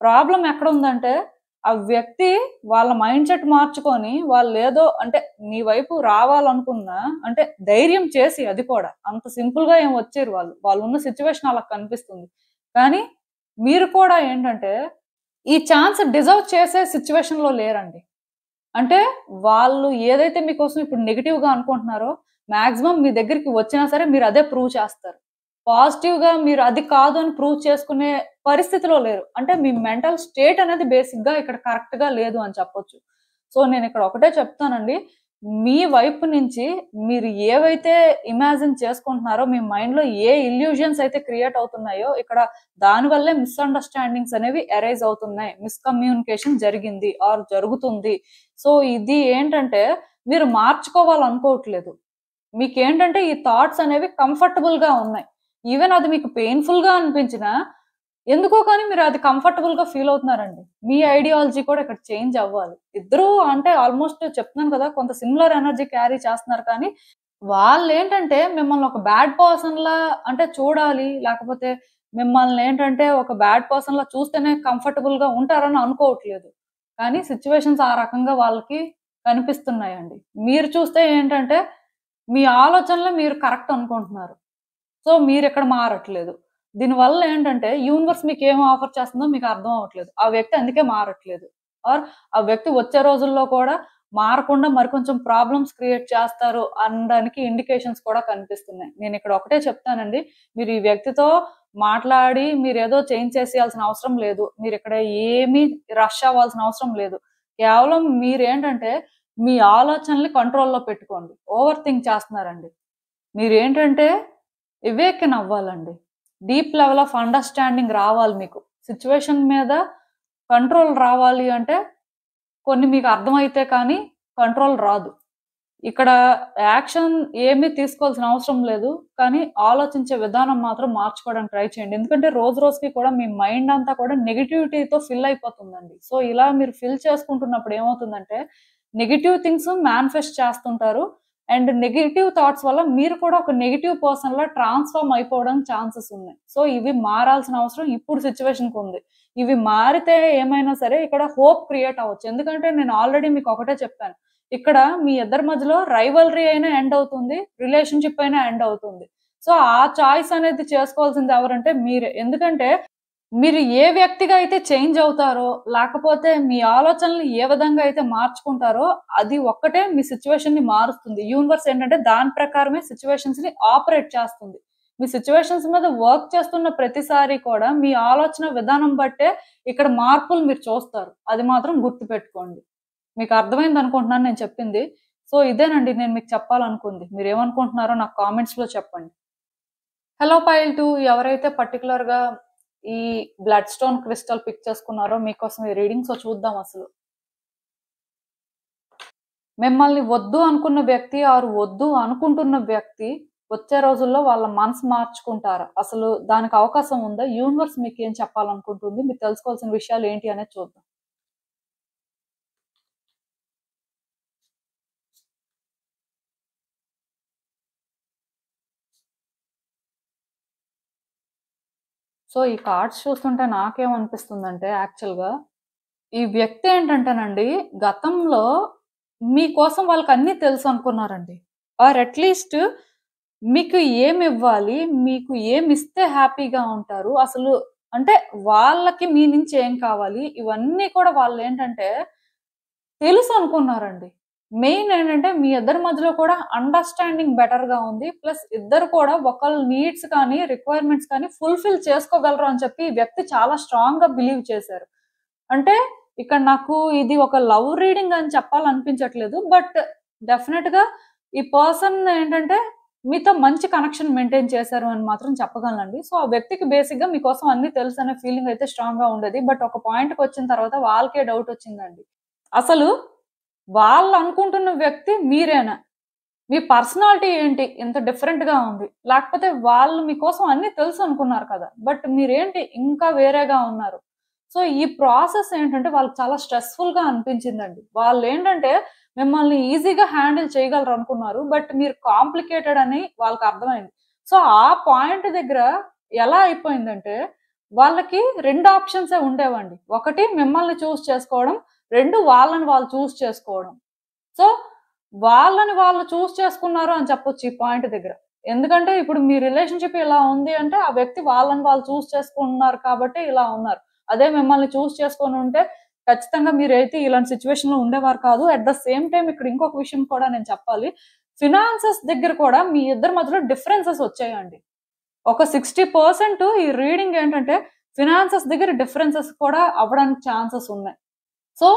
[SPEAKER 1] ప్రాబ్లమ్ ఎక్కడుందంటే, ఆ వ్యక్తి వాళ్ళ మైండ్ సెట్ మార్చుకొని వాళ్ళేదో అంటే మీ వైపు రావాలనుకున్నా అంటే ధైర్యం చేసి అది కూడా. అంత సింపుల్‌గా ఏం వచ్చేరు వాళ్ళు. వాళ్ళున్న సిట్యుయేషన్ అలా కనిపిస్తుంది. కానీ మీరు కూడా ఏంటంటే ఈ ఛాన్స్ డిజర్వ్ చేసే సిట్యుయేషన్‌లో లేరండి. అంటే వాళ్ళు ఏదైతే మీకోసం ఇప్పుడు నెగెటివ్‌గా అనుకుంటున్నారో, మాక్సిమం మీ దగ్గరికి వచ్చినా సరే మీరదే ప్రూవ్ చేస్తారు. పాజిటివ్‌గా మీరు అది కాదు అని ప్రూవ్ చేసుకునే పరిస్థితిలో లేరు. అంటే మీ మెంటల్ స్టేట్ అనేది బేసిక్‌గా ఇక్కడ కరెక్ట్‌గా లేదు అని చెప్పొచ్చు. సో, నేనిక్కడ ఒకటే చెప్తానండి. మీ వైపు నుంచి మీరు ఏవైతే ఇమాజిన్ చేసుకుంటున్నారో, మీ మైండ్‌లో ఏ ఇల్యూజన్స్ అయితే క్రియేట్ అవుతున్నాయో, ఇక్కడ దాని వల్లే మిస్‌అండర్‌స్టాండింగ్స్ అనేవి అరైజ్ అవుతున్నాయి. మిస్‌కమ్యూనికేషన్ జరిగింది ఆర్ జరుగుతుంది. సో, ఇది ఏంటంటే మీరు మార్చుకోవాలనుకోవట్లేదు. మీకేంటంటే ఈ థాట్స్ అనేవి కంఫర్టబుల్‌గా ఉన్నాయి. ఈవెన్ అది మీకు పెయిన్‌ఫుల్‌గా అనిపించినా, ఎందుకో కానీ మీరు అది కంఫర్టబుల్‌గా ఫీల్ అవుతున్నారండి. మీ ఐడియాలజీ కూడా ఇక్కడ చేంజ్ అవ్వాలి. ఇద్దరూ అంటే ఆల్‌మోస్ట్ చెప్తున్నాను కదా! కొంత సిమిలర్ ఎనర్జీ క్యారీ చేస్తున్నారు కానీ, వాళ్ళేంటంటే మిమ్మల్ని ఒక బ్యాడ్ పర్సన్‌లా అంటే చూడాలి, లేకపోతే మిమ్మల్నేంటంటే ఒక బ్యాడ్ పర్సన్‌లా చూస్తేనే కంఫర్టబుల్‌గా ఉంటారని అనుకోవట్లేదు. కానీ సిట్యుయేషన్స్ ఆ రకంగా వాళ్ళకి కనిపిస్తున్నాయండి. మీరు చూస్తే ఏంటంటే, మీ ఆలోచనలు మీరు కరెక్ట్ అనుకుంటున్నారు. సో, మీరిక్కడ మారట్లేదు. దీనివల్ల ఏంటంటే, యూనివర్స్ మీకేం ఆఫర్ చేస్తుందో మీకు అర్థం అవ్వట్లేదు. ఆ వ్యక్తి అందుకే మారట్లేదు. ఆర్ ఆ వ్యక్తి వచ్చే రోజుల్లో కూడా మారకుండా మరికొంచెం ప్రాబ్లమ్స్ క్రియేట్ చేస్తారు అనడానికి ఇండికేషన్స్ కూడా కనిపిస్తున్నాయి. నేనిక్కడ ఒకటే చెప్తానండి. మీరు ఈ వ్యక్తితో మాట్లాడి మీరేదో చేంజ్ చేసేయాల్సిన అవసరం లేదు. మీరిక్కడ ఏమీ రష్ అవ్వాల్సిన అవసరం లేదు. కేవలం మీరేంటంటే మీ ఆలోచనల్ని కంట్రోల్‌లో పెట్టుకోండి. ఓవర్ థింక్ చేస్తున్నారండి. మీరేంటంటే అవేకెన్ అవ్వాలండి. డీప్ లెవెల్ ఆఫ్ అండర్‌స్టాండింగ్ రావాలి మీకు. సిట్యుయేషన్ మీద కంట్రోల్ రావాలి అంటే కొన్ని మీకు అర్థమైతే కానీ కంట్రోల్ రాదు. ఇక్కడ యాక్షన్ ఏమీ తీసుకోవాల్సిన అవసరం లేదు. కానీ ఆలోచించే విధానం మాత్రం మార్చుకోవడానికి ట్రై చేయండి. ఎందుకంటే రోజు రోజుకి కూడా మీ మైండ్ అంతా కూడా నెగటివిటీతో ఫిల్ అయిపోతుందండి. సో, ఇలా మీరు ఫిల్ చేసుకుంటున్నప్పుడు ఏమవుతుందంటే నెగెటివ్ థింగ్స్ మేనిఫెస్ట్ చేస్తుంటారు. అండ్ నెగెటివ్ థాట్స్ వల్ల మీరు కూడా ఒక నెగెటివ్ పర్సన్‌లా ట్రాన్స్‌ఫార్మ్ అయిపోవడానికి ఛాన్సెస్ ఉన్నాయి. సో, ఇవి మారాల్సిన అవసరం ఇప్పుడు సిట్యుయేషన్‌కి ఉంది. ఇవి మారితే ఏమైనా సరే ఇక్కడ హోప్ క్రియేట్ అవ్వచ్చు. ఎందుకంటే నేను ఆల్రెడీ మీకు ఒకటే చెప్పాను. ఇక్కడ మీ ఇద్దరి మధ్యలో రైవల్రీ అయినా ఎండ్ అవుతుంది. రిలేషన్‌షిప్ అయినా ఎండ్ అవుతుంది. సో, ఆ చాయిస్ అనేది చేసుకోవాల్సింది ఎవరంటే మీరే. ఎందుకంటే మీరు ఏ వ్యక్తిగా అయితే చేంజ్ అవుతారో, లేకపోతే మీ ఆలోచనలు ఏ విధంగా అయితే మార్చుకుంటారో, అది ఒక్కటే మీ సిట్యుయేషన్‌ని మారుస్తుంది. యూనివర్స్ ఏంటంటే దాని ప్రకారమే సిట్యుయేషన్స్‌ని ఆపరేట్ చేస్తుంది. మీ సిట్యుయేషన్స్ మీద వర్క్ చేస్తున్న ప్రతిసారి కూడా మీ ఆలోచన విధానం బట్టే ఇక్కడ మార్పులు మీరు చూస్తారు. అది మాత్రం గుర్తుపెట్టుకోండి. మీకు అర్థమైందనుకుంటున్నాను నేను చెప్పింది. సో, ఇదేనండి నేను మీకు చెప్పాలనుకుంది. మీరేమనుకుంటున్నారో నాకు కామెంట్స్‌లో చెప్పండి. హలో పైల్ 2 ఎవరైతే పర్టిక్యులర్‌గా ఈ బ్లడ్ స్టోన్ క్రిస్టల్ పిక్ చేసుకున్నారో మీకోసం ఈ రీడింగ్. సో, చూద్దాం అసలు. మిమ్మల్ని వద్దు అనుకున్న వ్యక్తి ఆర్ వద్దు అనుకుంటున్న వ్యక్తి వచ్చే రోజుల్లో వాళ్ళ మనసు మార్చుకుంటారా? అసలు దానికి అవకాశం ఉందా? యూనివర్స్ మీకేం చెప్పాలనుకుంటుంది? మీరు తెలుసుకోవాల్సిన విషయాలు ఏంటి అనేది చూద్దాం. సో, ఈ కార్డ్స్ చూస్తుంటే నాకేమనిపిస్తుందంటే యాక్చువల్‌గా ఈ వ్యక్తి ఏంటంటేనండి గతంలో మీకోసం వాళ్ళకన్నీ తెలుసనుకున్నారండి. ఆర్ అట్‌లీస్ట్ మీకు ఏమివ్వాలి? మీకు ఏమిస్తే హ్యాపీగా ఉంటారు? అసలు అంటే వాళ్ళకి మీ నుంచి ఏం కావాలి? ఇవన్నీ కూడా వాళ్ళేంటంటే తెలుసనుకున్నారండి. మెయిన్ ఏంటంటే మీ ఇద్దరి మధ్యలో కూడా అండర్‌స్టాండింగ్ బెటర్‌గా ఉంది. ప్లస్ ఇద్దరు కూడా ఒకళ్ళ నీడ్స్ కానీ, రిక్వైర్మెంట్స్ కానీ ఫుల్‌ఫిల్ చేసుకోగలరు అని చెప్పి ఈ వ్యక్తి చాలా స్ట్రాంగ్‌గా బిలీవ్ చేశారు. అంటే ఇక్కడ నాకు ఇది ఒక లవ్ రీడింగ్ అని చెప్పాలనిపించట్లేదు. బట్ డెఫినిట్‌గా ఈ పర్సన్ ఏంటంటే మీతో మంచి కనెక్షన్ మెయింటైన్ చేశారు అని మాత్రం చెప్పగలనండి. సో, ఆ వ్యక్తికి బేసిక్‌గా మీకోసం అన్నీ తెలుసనే ఫీలింగ్ అయితే స్ట్రాంగ్‌గా ఉండేది. బట్ ఒక పాయింట్‌కొచ్చిన తర్వాత వాళ్ళకే డౌట్ వచ్చిందండి. అసలు వాళ్ళనుకుంటున్న వ్యక్తి మీరేనా? మీ పర్సనాలిటీ ఏంటి? ఇంత డిఫరెంట్‌గా ఉంది. లేకపోతే వాళ్ళు మీకోసం అన్నీ తెలుసనుకున్నారు కదా! బట్ మీరేంటి ఇంకా వేరేగా ఉన్నారు. సో, ఈ ప్రాసెస్ ఏంటంటే వాళ్ళకి చాలా స్ట్రెస్‌ఫుల్‌గా అనిపించిందండి. వాళ్ళేంటంటే మిమ్మల్ని ఈజీగా హ్యాండిల్ చేయగలరనుకున్నారు. బట్ మీరు కాంప్లికేటెడ్ అని వాళ్ళకర్థమైంది. సో, ఆ పాయింట్ దగ్గర ఎలా అయిపోయిందంటే వాళ్ళకి 2 ఆప్షన్సే ఉండేవండి. ఒకటి మిమ్మల్ని చూజ్ చేసుకోవడం. 2 వాళ్ళని వాళ్ళు చూజ్ చేసుకోవడం. సో, వాళ్ళని వాళ్ళు చూజ్ చేసుకున్నారు అని చెప్పొచ్చు ఈ పాయింట్ దగ్గర. ఎందుకంటే ఇప్పుడు మీ రిలేషన్‌షిప్ ఇలా ఉంది అంటే ఆ వ్యక్తి వాళ్ళని వాళ్ళు చూజ్ చేసుకున్నారు కాబట్టి ఇలా ఉన్నారు. అదే మిమ్మల్ని చూజ్ చేసుకొనుంటే ఖచ్చితంగా మీరైతే ఇలాంటి సిట్యుయేషన్‌లో ఉండేవారు కాదు. అట్ ద సేమ్ టైమ్ ఇక్కడ ఇంకొక విషయం కూడా నేను చెప్పాలి. ఫినాన్సెస్ దగ్గర కూడా మీ ఇద్దరి మధ్యలో డిఫరెన్సెస్ వచ్చాయండి. ఒక 60% ఈ రీడింగ్ ఏంటంటే ఫినాన్సెస్ దగ్గర డిఫరెన్సెస్ కూడా అవ్వడానికి ఛాన్సెస్ ఉన్నాయి. సో,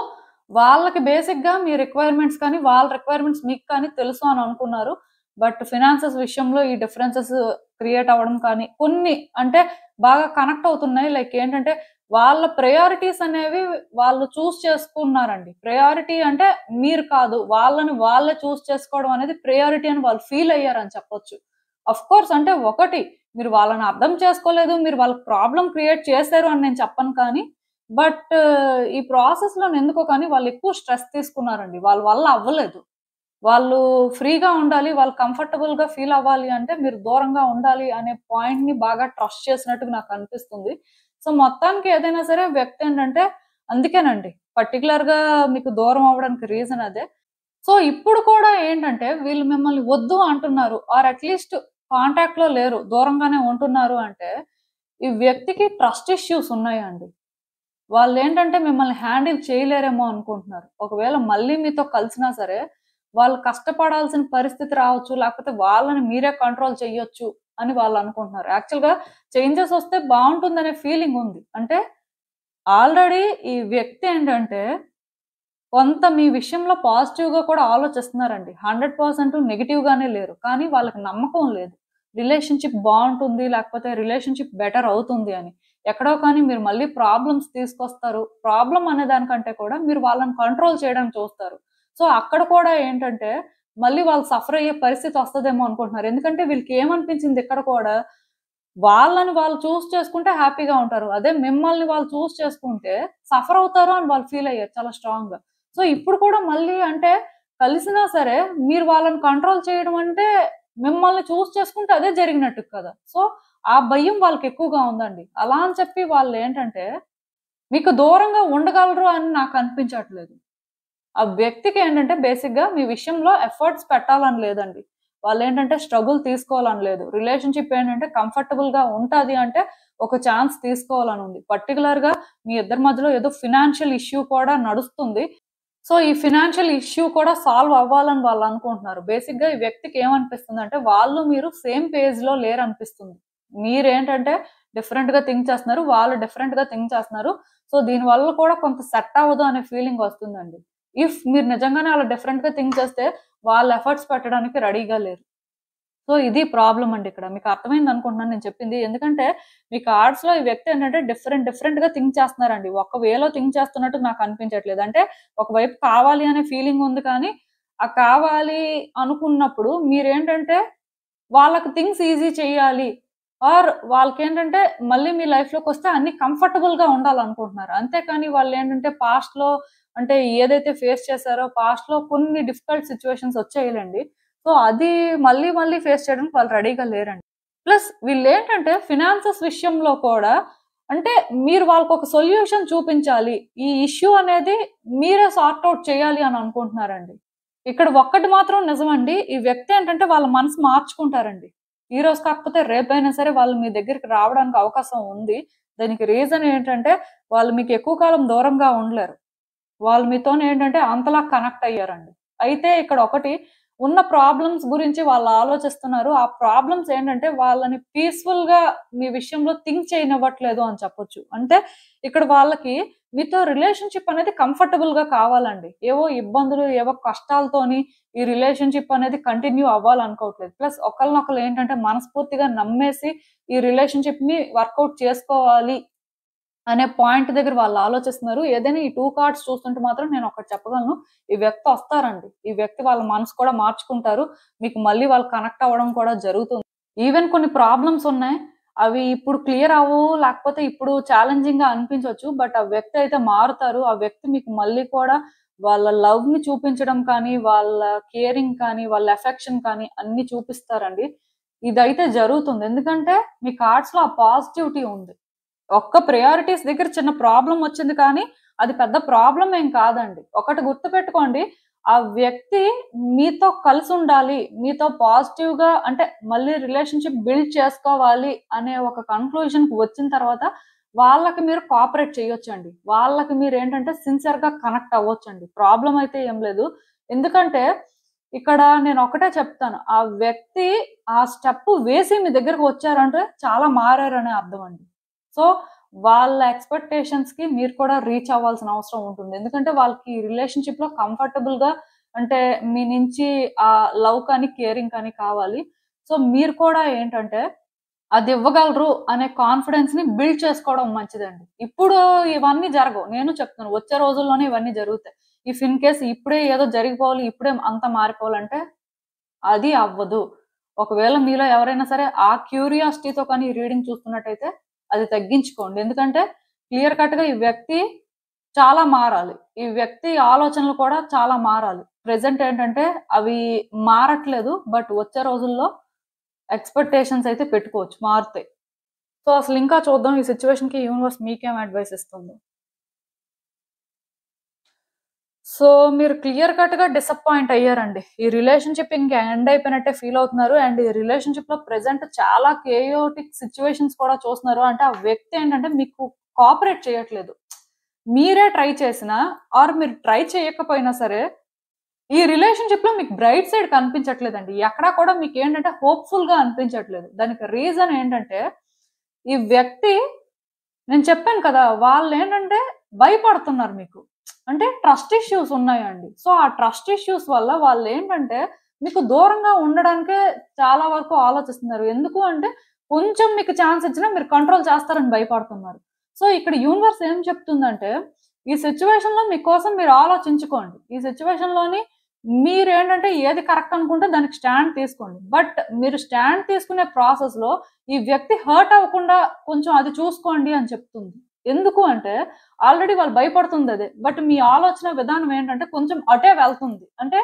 [SPEAKER 1] వాళ్ళకి బేసిక్‌గా మీ రిక్వైర్మెంట్స్ కానీ, వాళ్ళ రిక్వైర్మెంట్స్ మీకు కానీ తెలుసు అని అనుకున్నారు. బట్ ఫినాన్సెస్ విషయంలో ఈ డిఫరెన్సెస్ క్రియేట్ అవ్వడం కానీ, కొన్ని అంటే బాగా కనెక్ట్ అవుతున్నాయి. లైక్ ఏంటంటే, వాళ్ళ ప్రయారిటీస్ అనేవి వాళ్ళు చూజ్ చేసుకున్నారండి. ప్రయారిటీ అంటే మీరు కాదు. వాళ్ళని వాళ్ళే చూజ్ చేసుకోవడం అనేది ప్రయారిటీ అని వాళ్ళు ఫీల్ అయ్యారని చెప్పొచ్చు. ఆఫ్‌కోర్స్ అంటే ఒకటి మీరు వాళ్ళని అర్థం చేసుకోలేదు. మీరు వాళ్ళకి ప్రాబ్లమ్ క్రియేట్ చేశారు అని నేను చెప్పను కానీ, బట్ ఈ ప్రాసెస్‌లోని ఎందుకో కానీ వాళ్ళెక్కువ స్ట్రెస్ తీసుకున్నారండి. వాళ్ళ వల్ల అవ్వలేదు. వాళ్ళు ఫ్రీగా ఉండాలి, వాళ్ళు కంఫర్టబుల్‌గా ఫీల్ అవ్వాలి అంటే మీరు దూరంగా ఉండాలి అనే పాయింట్‌ని బాగా ట్రస్ట్ చేసినట్టుగా నాకనిపిస్తుంది. సో, మొత్తానికి ఏదైనా సరే వ్యక్తి ఏంటంటే అందుకేనండి పర్టిక్యులర్‌గా మీకు దూరం అవ్వడానికి రీజన్ అదే. సో, ఇప్పుడు కూడా ఏంటంటే వీళ్ళు మిమ్మల్ని వద్దు అంటున్నారు. ఆర్ అట్‌లీస్ట్ కాంటాక్ట్‌లో లేరు. దూరంగానే ఉంటున్నారు అంటే ఈ వ్యక్తికి ట్రస్ట్ ఇష్యూస్ ఉన్నాయండి. వాళ్ళేంటంటే మిమ్మల్ని హ్యాండిల్ చేయలేరేమో అనుకుంటున్నారు. ఒకవేళ మళ్ళీ మీతో కలిసినా సరే, వాళ్ళు కష్టపడాల్సిన పరిస్థితి రావచ్చు. లేకపోతే వాళ్ళని మీరే కంట్రోల్ చెయ్యొచ్చు అని వాళ్ళనుకుంటున్నారు. యాక్చువల్‌గా చేంజెస్ వస్తే బావుంటుందనే ఫీలింగ్ ఉంది. అంటే ఆల్రెడీ ఈ వ్యక్తి ఏంటంటే కొంత మీ విషయంలో పాజిటివ్‌గా కూడా ఆలోచిస్తున్నారండి. 100% నెగెటివ్‌గానే లేరు. కానీ వాళ్ళకి నమ్మకం లేదు. రిలేషన్‌షిప్ బావుంటుంది, లేకపోతే రిలేషన్‌షిప్ బెటర్ అవుతుంది అని. ఎక్కడో కానీ మీరు మళ్ళీ ప్రాబ్లమ్స్ తీసుకొస్తారు. ప్రాబ్లమ్ అనే దానికంటే కూడా మీరు వాళ్ళని కంట్రోల్ చేయడానికి చూస్తారు. సో, అక్కడ కూడా ఏంటంటే, మళ్ళీ వాళ్ళు సఫర్ అయ్యే పరిస్థితి వస్తదేమో అనుకుంటున్నారు. ఎందుకంటే వీళ్ళకి ఏమనిపించింది ఇక్కడ కూడా, వాళ్ళని వాళ్ళు చూజ్ చేసుకుంటే హ్యాపీగా ఉంటారు. అదే మిమ్మల్ని వాళ్ళు చూజ్ చేసుకుంటే సఫర్ అవుతారు అని వాళ్ళు ఫీల్ అయ్యారు చాలా స్ట్రాంగ్‌గా. సో, ఇప్పుడు కూడా మళ్ళీ అంటే కలిసినా సరే మీరు వాళ్ళని కంట్రోల్ చేయడం అంటే మిమ్మల్ని చూజ్ చేసుకుంటే అదే జరిగినట్టు కదా! సో, ఆ భయం వాళ్ళకి ఎక్కువగా ఉందండి. అలా అని చెప్పి వాళ్ళేంటంటే మీకు దూరంగా ఉండగలరు అని నాకు అనిపించట్లేదు. ఆ వ్యక్తికి ఏంటంటే బేసిక్‌గా మీ విషయంలో ఎఫర్ట్స్ పెట్టాలని లేదండి. వాళ్ళేంటంటే స్ట్రగుల్ తీసుకోవాలని లేదు. రిలేషన్‌షిప్ ఏంటంటే కంఫర్టబుల్‌గా ఉంటది అంటే ఒక ఛాన్స్ తీసుకోవాలని ఉంది. పర్టిక్యులర్‌గా మీ ఇద్దరి మధ్యలో ఏదో ఫినాన్షియల్ ఇష్యూ కూడా నడుస్తుంది. సో, ఈ ఫినాన్షియల్ ఇష్యూ కూడా సాల్వ్ అవ్వాలని వాళ్ళనుకుంటున్నారు. బేసిక్‌గా ఈ వ్యక్తికి ఏమనిపిస్తుందంటే, వాళ్ళు మీరు సేమ్ పేజ్‌లో లేరనిపిస్తుంది. మీరేంటంటే డిఫరెంట్‌గా థింక్ చేస్తున్నారు. వాళ్ళు డిఫరెంట్‌గా థింక్ చేస్తున్నారు. సో, దీనివల్ల కూడా కొంత సెట్ అవ్వదు అనే ఫీలింగ్ వస్తుందండి. ఇఫ్ మీరు నిజంగానే అలా డిఫరెంట్‌గా థింక్ చేస్తే, వాళ్ళు ఎఫర్ట్స్ పెట్టడానికి రెడీగా లేరు. సో, ఇది ప్రాబ్లమ్ అండి ఇక్కడ. మీకు అర్థమైందనుకుంటున్నాను నేను చెప్పింది. ఎందుకంటే, మీ కార్డ్స్‌లో ఈ వ్యక్తి ఏంటంటే డిఫరెంట్‌గా థింక్ చేస్తున్నారండి. ఒక వేలో థింక్ చేస్తున్నట్టు నాకు అనిపించట్లేదు. అంటే ఒకవైపు కావాలి అనే ఫీలింగ్ ఉంది కానీ, ఆ కావాలి అనుకున్నప్పుడు మీరేంటంటే వాళ్ళకి థింగ్స్ ఈజీ చేయాలి. ఆర్ వాళ్ళకేంటంటే మళ్ళీ మీ లైఫ్‌లోకొస్తే అన్నీ కంఫర్టబుల్‌గా ఉండాలనుకుంటున్నారు. అంతేకాని వాళ్ళేంటంటే పాస్ట్‌లో అంటే ఏదైతే ఫేస్ చేశారో పాస్ట్‌లో కొన్ని డిఫికల్ట్ సిట్యుయేషన్స్ వచ్చాయిలెండి. సో, అది మళ్ళీ ఫేస్ చేయడానికి వాళ్ళు రెడీగా లేరండి. ప్లస్ వీళ్ళేంటంటే ఫినాన్సెస్ విషయంలో కూడా అంటే మీరు వాళ్ళకొక సొల్యూషన్ చూపించాలి. ఈ ఇష్యూ అనేది మీరే సార్ట్ ఔట్ చేయాలి అని అనుకుంటున్నారండి. ఇక్కడ ఒక్కటి మాత్రం నిజమండి. ఈ వ్యక్తి ఏంటంటే వాళ్ళ మనసు మార్చుకుంటారండి. ఈరోజు కాకపోతే రేపైనా సరే వాళ్ళు మీ దగ్గరికి రావడానికి అవకాశం ఉంది. దానికి రీజన్ ఏంటంటే వాళ్ళు మీకు ఎక్కువ కాలం దూరంగా ఉండలేరు. వాళ్ళు మీతోనేంటంటే అంతలా కనెక్ట్ అయ్యారండి. అయితే ఇక్కడ ఒకటి ఉన్న ప్రాబ్లమ్స్ గురించి వాళ్ళు ఆలోచిస్తున్నారు. ఆ ప్రాబ్లమ్స్ ఏంటంటే వాళ్ళని పీస్‌ఫుల్‌గా మీ విషయంలో థింక్ చేయనివ్వట్లేదు అని చెప్పొచ్చు. అంటే ఇక్కడ వాళ్ళకి మీతో రిలేషన్‌షిప్ అనేది కంఫర్టబుల్‌గా కావాలండి. ఏవో ఇబ్బందులు, ఏవో కష్టాలతోని ఈ రిలేషన్‌షిప్ అనేది కంటిన్యూ అవ్వాలనుకోవట్లేదు. ప్లస్ ఒకళ్ళనొకళ్ళు ఏంటంటే మనస్ఫూర్తిగా నమ్మేసి ఈ రిలేషన్‌షిప్‌ని వర్కౌట్ చేసుకోవాలి అనే పాయింట్ దగ్గర వాళ్ళు ఆలోచిస్తున్నారు. ఏదైనా ఈ 2 కార్డ్స్ చూస్తుంటే మాత్రం నేనొకటి చెప్పగలను. ఈ వ్యక్తి వస్తారండి. ఈ వ్యక్తి వాళ్ళ మనసు కూడా మార్చుకుంటారు. మీకు మళ్ళీ వాళ్ళు కనెక్ట్ అవ్వడం కూడా జరుగుతుంది. ఈవెన్ కొన్ని ప్రాబ్లమ్స్ ఉన్నాయి. అవి ఇప్పుడు క్లియర్ అవ్వవు. లేకపోతే ఇప్పుడు ఛాలెంజింగ్‌గా అనిపించొచ్చు. బట్ ఆ వ్యక్తి అయితే మారుతారు. ఆ వ్యక్తి మీకు మళ్ళీ కూడా వాళ్ళ లవ్‌ని చూపించడం కానీ, వాళ్ళ కేరింగ్ కానీ, వాళ్ళ ఎఫెక్షన్ కానీ అన్నీ చూపిస్తారండి. ఇదైతే జరుగుతుంది. ఎందుకంటే మీ కార్డ్స్‌లో ఆ పాజిటివిటీ ఉంది. ఒక్క ప్రయారిటీస్ దగ్గర చిన్న ప్రాబ్లమ్ వచ్చింది కానీ, అది పెద్ద ప్రాబ్లమ్ ఏం కాదండి. ఒకటి గుర్తుపెట్టుకోండి. ఆ వ్యక్తి మీతో కలిసుండాలి. మీతో పాజిటివ్‌గా అంటే మళ్ళీ రిలేషన్‌షిప్ బిల్డ్ చేసుకోవాలి అనే ఒక కన్‌క్లూజన్‌కి వచ్చిన తర్వాత వాళ్ళకి మీరు కోఆపరేట్ చేయొచ్చండి. వాళ్ళకి మీరేంటంటే సిన్సియర్‌గా కనెక్ట్ అవ్వొచ్చండి. ప్రాబ్లమ్ అయితే ఏం లేదు. ఎందుకంటే ఇక్కడ నేనొకటే చెప్తాను. ఆ వ్యక్తి ఆ స్టెప్ వేసి మీ దగ్గరకి వచ్చారంటే చాలా మారారనే అర్థం అండి. సో, వాళ్ళ ఎక్స్‌పెక్టేషన్స్‌కి మీరు కూడా రీచ్ అవ్వాల్సిన అవసరం ఉంటుంది. ఎందుకంటే వాళ్ళకి రిలేషన్‌షిప్‌లో కంఫర్టబుల్‌గా అంటే మీ నుంచి లవ్ కానీ, కేరింగ్ కానీ కావాలి. సో, మీరు కూడా ఏంటంటే అది ఇవ్వగలరు అనే కాన్ఫిడెన్స్‌ని బిల్డ్ చేసుకోవడం మంచిదండి. ఇప్పుడు ఇవన్నీ జరగవు. నేను చెప్తున్నాను. వచ్చే రోజుల్లోనే ఇవన్నీ జరుగుతాయి. ఇఫ్ ఇన్ కేస్ ఇప్పుడే ఏదో జరిగిపోవాలి, ఇప్పుడే అంతా మారిపోవాలంటే అది అవ్వదు. ఒకవేళ మీలో ఎవరైనా సరే ఆ క్యూరియాసిటీతో కానీ ఈ రీడింగ్ చూస్తున్నట్టయితే అది తగ్గించుకోండి. ఎందుకంటే క్లియర్ కట్‌గా ఈ వ్యక్తి చాలా మారాలి. ఈ వ్యక్తి ఆలోచనలు కూడా చాలా మారాలి. ప్రెజెంట్ ఏంటంటే అవి మారట్లేదు. బట్ వచ్చే రోజుల్లో ఎక్స్‌పెక్టేషన్స్ అయితే పెట్టుకోవచ్చు. మారుతాయి. సో, అసలు ఇంకా చూద్దాం ఈ సిట్యుయేషన్‌కి యూనివర్స్ మీకేం అడ్వైస్ ఇస్తుందో. సో, మీరు క్లియర్ కట్‌గా డిసప్పాయింట్ అయ్యారండి. ఈ రిలేషన్‌షిప్ ఇంక ఎండ్ అయిపోయినట్టే ఫీల్ అవుతున్నారు. అండ్ ఈ రిలేషన్‌షిప్‌లో ప్రెజెంట్ చాలా కేయోటిక్ సిట్యుయేషన్స్ కూడా చూస్తున్నారు. అంటే ఆ వ్యక్తి ఏంటంటే మీకు కోఆపరేట్ చేయట్లేదు. మీరే ట్రై చేసినా ఆర్ మీరు ట్రై చేయకపోయినా సరే, ఈ రిలేషన్‌షిప్‌లో మీకు బ్రైట్ సైడ్ కనిపించట్లేదండి. ఎక్కడా కూడా మీకేంటంటే హోప్‌ఫుల్‌గా అనిపించట్లేదు. దానికి రీజన్ ఏంటంటే, ఈ వ్యక్తి నేను చెప్పాను కదా! వాళ్ళేంటంటే భయపడుతున్నారు మీకు. అంటే ట్రస్ట్ ఇష్యూస్ ఉన్నాయండి. సో ఆ ట్రస్ట్ ఇష్యూస్ వల్ల వాళ్ళు ఏంటంటే మీకు దూరంగా ఉండడానికే చాలా వరకు ఆలోచిస్తున్నారు. ఎందుకు అంటే కొంచెం మీకు ఛాన్స్ ఇచ్చినా మీరు కంట్రోల్ చేస్తారని భయపడుతున్నారు. సో ఇక్కడ యూనివర్స్ ఏం చెప్తుందంటే ఈ సిట్యుయేషన్‌లో మీకోసం మీరు ఆలోచించుకోండి. ఈ సిట్యుయేషన్‌లోని మీరేంటంటే ఏది కరెక్ట్ అనుకుంటే దానికి స్టాండ్ తీసుకోండి. బట్ మీరు స్టాండ్ తీసుకునే ప్రాసెస్‌లో ఈ వ్యక్తి హర్ట్ అవ్వకుండా కొంచెం అది చూసుకోండి అని చెప్తుంది. ఎందుకు అంటే ఆల్రెడీ వాళ్ళు భయపడుతుందదే. బట్ మీ ఆలోచన విధానం ఏంటంటే కొంచెం అటే వెళ్తుంది. అంటే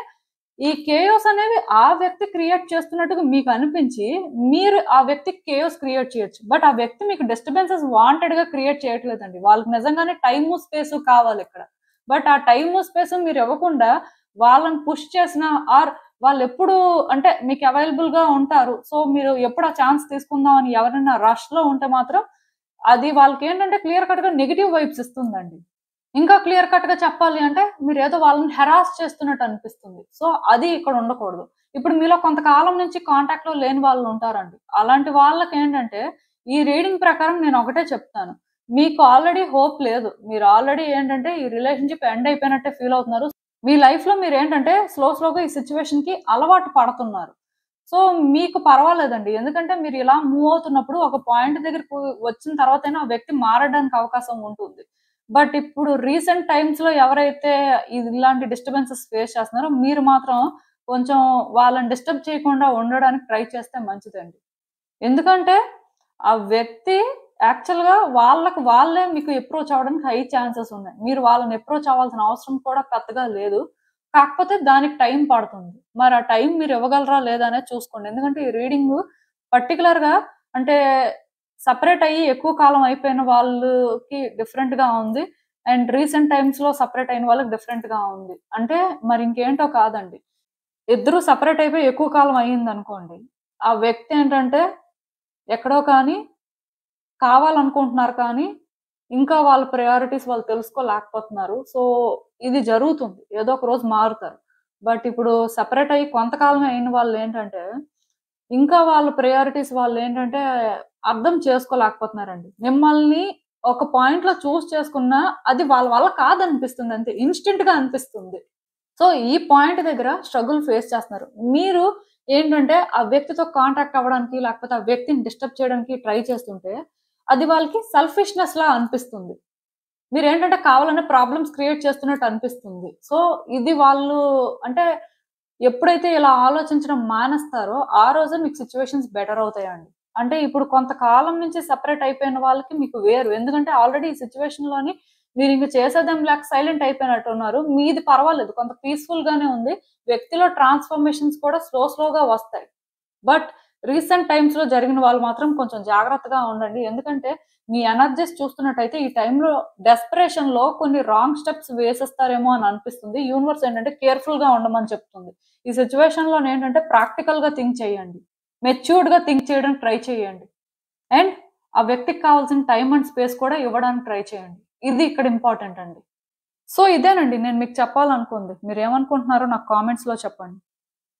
[SPEAKER 1] ఈ కేయోస్ అనేవి ఆ వ్యక్తి క్రియేట్ చేస్తున్నట్టుగా మీకు అనిపించి, మీరు ఆ వ్యక్తికి కేయోస్ క్రియేట్ చేయొచ్చు. బట్ ఆ వ్యక్తి మీకు డిస్టర్బెన్సెస్ వాంటెడ్‌గా క్రియేట్ చేయట్లేదండి. వాళ్ళకి నిజంగానే టైము, స్పేసు కావాలిక్కడ. బట్ ఆ టైము, స్పేసు మీరివ్వకుండా వాళ్ళని పుష్ చేసినా ఆర్ వాళ్ళెప్పుడు అంటే మీకు అవైలబుల్‌గా ఉంటారు. సో, మీరు ఎప్పుడు ఆ ఛాన్స్ తీసుకుందాం అని ఎవరైనా రష్‌లో ఉంటే మాత్రం అది వాళ్ళకేంటంటే క్లియర్ కట్‌గా నెగెటివ్ వైబ్స్ ఇస్తుందండి. ఇంకా క్లియర్ కట్‌గా చెప్పాలి అంటే మీరేదో వాళ్ళని హెరాస్ చేస్తున్నట్టు అనిపిస్తుంది. సో, అది ఇక్కడ ఉండకూడదు. ఇప్పుడు మీలో కొంతకాలం నుంచి కాంటాక్ట్‌లో లేని వాళ్ళు ఉంటారండి. అలాంటి వాళ్ళకేంటంటే ఈ రీడింగ్ ప్రకారం నేను ఒకటే చెప్తాను. మీకు ఆల్రెడీ హోప్ లేదు. మీరు ఆల్రెడీ ఏంటంటే ఈ రిలేషన్‌షిప్ ఎండ్ అయిపోయినట్టే ఫీల్ అవుతున్నారు. మీ లైఫ్‌లో మీరేంటంటే స్లోగా ఈ సిట్యుయేషన్‌కి అలవాటు పడుతున్నారు. సో, మీకు పర్వాలేదండి. ఎందుకంటే మీరు ఇలా మూవ్ అవుతున్నప్పుడు ఒక పాయింట్ దగ్గరికి వచ్చిన తర్వాతైనా ఆ వ్యక్తి మారడానికి అవకాశం ఉంటుంది. బట్ ఇప్పుడు రీసెంట్ టైమ్స్‌లో ఎవరైతే ఇలాంటి డిస్టర్బెన్సెస్ ఫేస్ చేస్తున్నారో మీరు మాత్రం కొంచెం వాళ్ళని డిస్టర్బ్ చేయకుండా ఉండడానికి ట్రై చేస్తే మంచిదండి. ఎందుకంటే ఆ వ్యక్తి యాక్చువల్‌గా వాళ్ళకి వాళ్ళే మీకు అప్రోచ్ అవ్వడానికి హై ఛాన్సెస్ ఉన్నాయి. మీరు వాళ్ళని అప్రోచ్ అవ్వాల్సిన అవసరం కూడా పెద్దగా లేదు. కాకపోతే దానికి టైం పడుతుంది. మరి ఆ టైం మీరు ఇవ్వగలరా లేదా అనేది చూసుకోండి. ఎందుకంటే ఈ రీడింగు పర్టిక్యులర్‌గా అంటే సెపరేట్ అయ్యి ఎక్కువ కాలం అయిపోయిన వాళ్ళకి డిఫరెంట్‌గా ఉంది. అండ్ రీసెంట్ టైమ్స్‌లో సెపరేట్ అయిన వాళ్ళకి డిఫరెంట్‌గా ఉంది. అంటే మరి ఇంకేంటో కాదండి. ఇద్దరు సెపరేట్ అయిపోయి ఎక్కువ కాలం అయిందనుకోండి. ఆ వ్యక్తి ఏంటంటే ఎక్కడో కానీ కావాలనుకుంటున్నారు కానీ, ఇంకా వాళ్ళ ప్రయారిటీస్ వాళ్ళు తెలుసుకోలేకపోతున్నారు. సో, ఇది జరుగుతుంది. ఏదో ఒక రోజు మారుతారు. బట్ ఇప్పుడు సెపరేట్ అయ్యి కొంతకాలమే అయిన వాళ్ళేంటంటే, ఇంకా వాళ్ళ ప్రయారిటీస్ వాళ్ళేంటంటే అర్థం చేసుకోలేకపోతున్నారండి. మిమ్మల్ని ఒక పాయింట్‌లో చేసుకున్నా అది వాళ్ళ వల్ల కాదనిపిస్తుంది అంతే. ఇన్‌స్టంట్‌గా అనిపిస్తుంది. సో, ఈ పాయింట్ దగ్గర స్ట్రగుల్ ఫేస్ చేస్తున్నారు. మీరు ఏంటంటే, ఆ వ్యక్తితో కాంటాక్ట్ అవ్వడానికి, లేకపోతే ఆ వ్యక్తిని డిస్టర్బ్ చేయడానికి ట్రై చేస్తుంటే, అది వాళ్ళకి సెల్ఫిష్‌నెస్‌లా అనిపిస్తుంది. మీరేంటంటే కావాలనే ప్రాబ్లమ్స్ క్రియేట్ చేస్తున్నట్టు అనిపిస్తుంది. సో, ఇది వాళ్ళు అంటే ఎప్పుడైతే ఇలా ఆలోచించడం మానేస్తారో, ఆ రోజే మీకు సిట్యుయేషన్స్ బెటర్ అవుతాయండి. అంటే ఇప్పుడు కొంతకాలం నుంచి సెపరేట్ అయిపోయిన వాళ్ళకి మీకు వేరు. ఎందుకంటే ఆల్రెడీ ఈ సిట్యుయేషన్‌లోని మీరింక చేసేదేం లేక సైలెంట్ అయిపోయినట్టున్నారు. మీది పర్వాలేదు. కొంత పీస్‌ఫుల్‌గానే ఉంది. వ్యక్తిలో ట్రాన్స్‌ఫర్మేషన్స్ కూడా స్లోగా వస్తాయి. బట్ రీసెంట్ టైమ్స్‌లో జరిగిన వాళ్ళు మాత్రం కొంచెం జాగ్రత్తగా ఉండండి. ఎందుకంటే మీ ఎనర్జీస్ చూస్తున్నట్టయితే ఈ టైంలో డెస్పరేషన్‌లో కొన్ని రాంగ్ స్టెప్స్ వేసేస్తారేమో అని అనిపిస్తుంది. యూనివర్స్ ఏంటంటే కేర్‌ఫుల్‌గా ఉండమని చెప్తుంది. ఈ సిట్యుయేషన్‌లోనేంటంటే ప్రాక్టికల్‌గా థింక్ చేయండి. మెచ్యూర్డ్‌గా థింక్ చేయడానికి ట్రై చేయండి. అండ్ ఆ వ్యక్తికి కావాల్సిన టైమ్ అండ్ స్పేస్ కూడా ఇవ్వడానికి ట్రై చేయండి. ఇది ఇక్కడ ఇంపార్టెంట్ అండి. సో ఇదేనండి నేను మీకు చెప్పాలనుకుంది. మీరేమనుకుంటున్నారో నాకు కామెంట్స్‌లో చెప్పండి.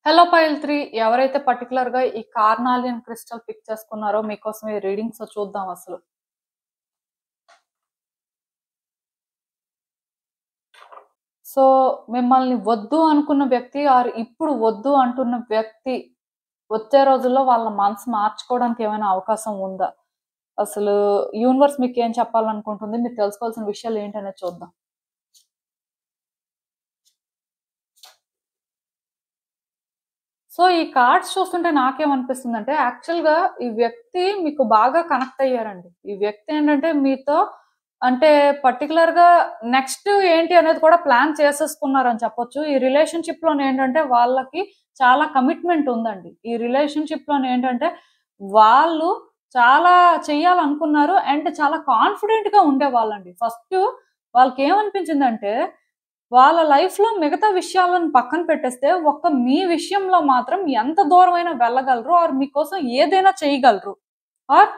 [SPEAKER 1] హలో పైల్ 3 ఎవరైతే పర్టిక్యులర్‌గా ఈ కార్నాలియన్ క్రిస్టల్ పిక్ చేసుకున్నారో మీకోసం ఈ రీడింగ్స్ చూద్దాం అసలు. సో మిమ్మల్ని వద్దు అనుకున్న వ్యక్తి ఆర్ ఇప్పుడు వద్దు అంటున్న వ్యక్తి వచ్చే రోజుల్లో వాళ్ళ మనసు మార్చుకోవడానికి ఏమైనా అవకాశం ఉందా? అసలు యూనివర్స్ మీకేం చెప్పాలనుకుంటుంది? మీరు తెలుసుకోవాల్సిన విషయాలు ఏంటనేది చూద్దాం. సో, ఈ కార్డ్స్ చూస్తుంటే నాకేమనిపిస్తుందంటే, యాక్చువల్‌గా ఈ వ్యక్తి మీకు బాగా కనెక్ట్ అయ్యారండి. ఈ వ్యక్తి ఏంటంటే మీతో అంటే పర్టిక్యులర్‌గా నెక్స్ట్ ఏంటి అనేది కూడా ప్లాన్ చేసేసుకున్నారని చెప్పొచ్చు. ఈ రిలేషన్‌షిప్‌లోనేంటంటే వాళ్ళకి చాలా కమిట్మెంట్ ఉందండి. ఈ రిలేషన్‌షిప్‌లోనేంటంటే వాళ్ళు చాలా చెయ్యాలనుకున్నారు. అండ్ చాలా కాన్ఫిడెంట్‌గా ఉండేవాళ్ళండి. ఫస్టు వాళ్ళకేమనిపించిందంటే వాళ్ళ లైఫ్‌లో మిగతా విషయాలను పక్కన పెట్టేస్తే, ఒక్క మీ విషయంలో మాత్రం ఎంత దూరమైనా వెళ్ళగలరు. ఆర్ మీకోసం ఏదైనా చేయగలరు. ఆర్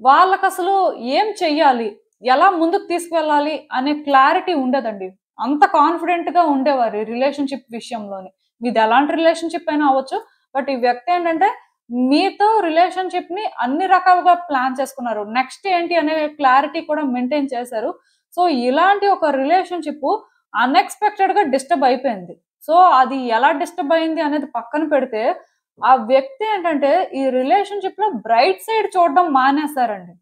[SPEAKER 1] వాళ్ళకసలు ఏం చెయ్యాలి? ఎలా ముందుకు తీసుకువెళ్ళాలి? అనే క్లారిటీ ఉండేదండి. అంత కాన్ఫిడెంట్‌గా ఉండేవారు ఈ రిలేషన్‌షిప్ విషయంలోని. మీది ఎలాంటి రిలేషన్‌షిప్ అయినా అవ్వచ్చు. బట్ ఈ వ్యక్తి ఏంటంటే మీతో రిలేషన్‌షిప్‌ని అన్ని రకాలుగా ప్లాన్ చేసుకున్నారు. నెక్స్ట్ ఏంటి అనే క్లారిటీ కూడా మెయింటైన్ చేశారు. సో, ఇలాంటి ఒక రిలేషన్‌షిప్పు అన్ఎక్స్పెక్టెడ్ గా డిస్టర్బ్ అయిపోయింది. సో అది ఎలా డిస్టర్బ్ అయింది అనేది పక్కన పెడితే, ఆ వ్యక్తి ఏంటంటే ఈ రిలేషన్‌షిప్‌లో బ్రైట్ సైడ్ చూడడం మానేసారండి.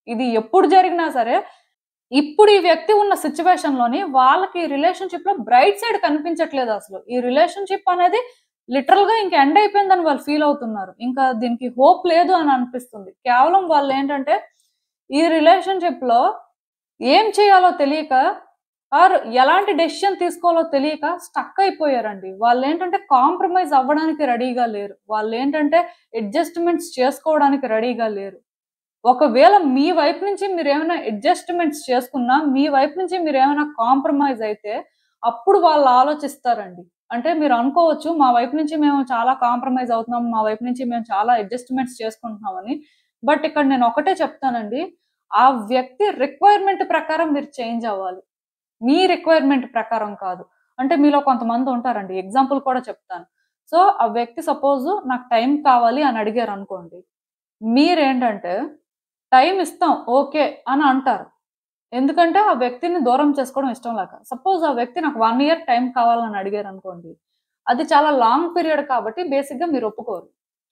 [SPEAKER 1] ఇది ఎప్పుడు జరిగినా సరే, ఇప్పుడు ఈ వ్యక్తి ఉన్న సిట్యుయేషన్‌లోని వాళ్ళకి రిలేషన్‌షిప్‌లో బ్రైట్ సైడ్ కనిపించట్లేదు అసలు. ఈ రిలేషన్‌షిప్ అనేది లిటరల్‌గా ఇంక ఎండ్ అయిపోయిందని వాళ్ళు ఫీల్ అవుతున్నారు. ఇంకా దీనికి హోప్ లేదు అని అనిపిస్తుంది. కేవలం వాళ్ళేంటంటే ఈ రిలేషన్‌షిప్‌లో ఏం చేయాలో తెలియక ఆర్ ఎలాంటి డెసిషన్ తీసుకోవాలో తెలియక స్టక్ అయిపోయారండి. వాళ్ళేంటంటే కాంప్రమైజ్ అవ్వడానికి రెడీగా లేరు. వాళ్ళేంటంటే అడ్జస్ట్‌మెంట్స్ చేసుకోవడానికి రెడీగా లేరు. ఒకవేళ మీ వైపు నుంచి మీరేమైనా అడ్జస్ట్‌మెంట్స్ చేసుకున్నా, మీ వైపు నుంచి మీరేమైనా కాంప్రమైజ్ అయితే, అప్పుడు వాళ్ళు ఆలోచిస్తారండి. అంటే మీరు అనుకోవచ్చు, మా వైపు నుంచి మేము చాలా కాంప్రమైజ్ అవుతున్నాం. మా వైపు నుంచి మేము చాలా అడ్జస్ట్‌మెంట్స్ చేసుకుంటున్నామని. బట్ ఇక్కడ నేను ఒకటే చెప్తానండి. ఆ వ్యక్తి రిక్వైర్‌మెంట్ ప్రకారం మీరు చేంజ్ అవ్వాలి. మీ రిక్వైర్‌మెంట్ ప్రకారం కాదు. అంటే మీలో కొంతమంది ఉంటారండి. ఎగ్జాంపుల్ కూడా చెప్తాను. సో, ఆ వ్యక్తి సపోజ్ నాకు టైం కావాలి అని అడిగారనుకోండి. మీరేంటంటే టైమ్ ఇస్తాం. ఓకే. అని అంటారు. ఎందుకంటే ఆ వ్యక్తిని దూరం చేసుకోవడం ఇష్టం లేక. సపోజ్ ఆ వ్యక్తి నాకు 1 ఇయర్ టైమ్ కావాలని అడిగారనుకోండి. అది చాలా లాంగ్ పీరియడ్ కాబట్టి బేసిక్‌గా మీరు ఒప్పుకోరు.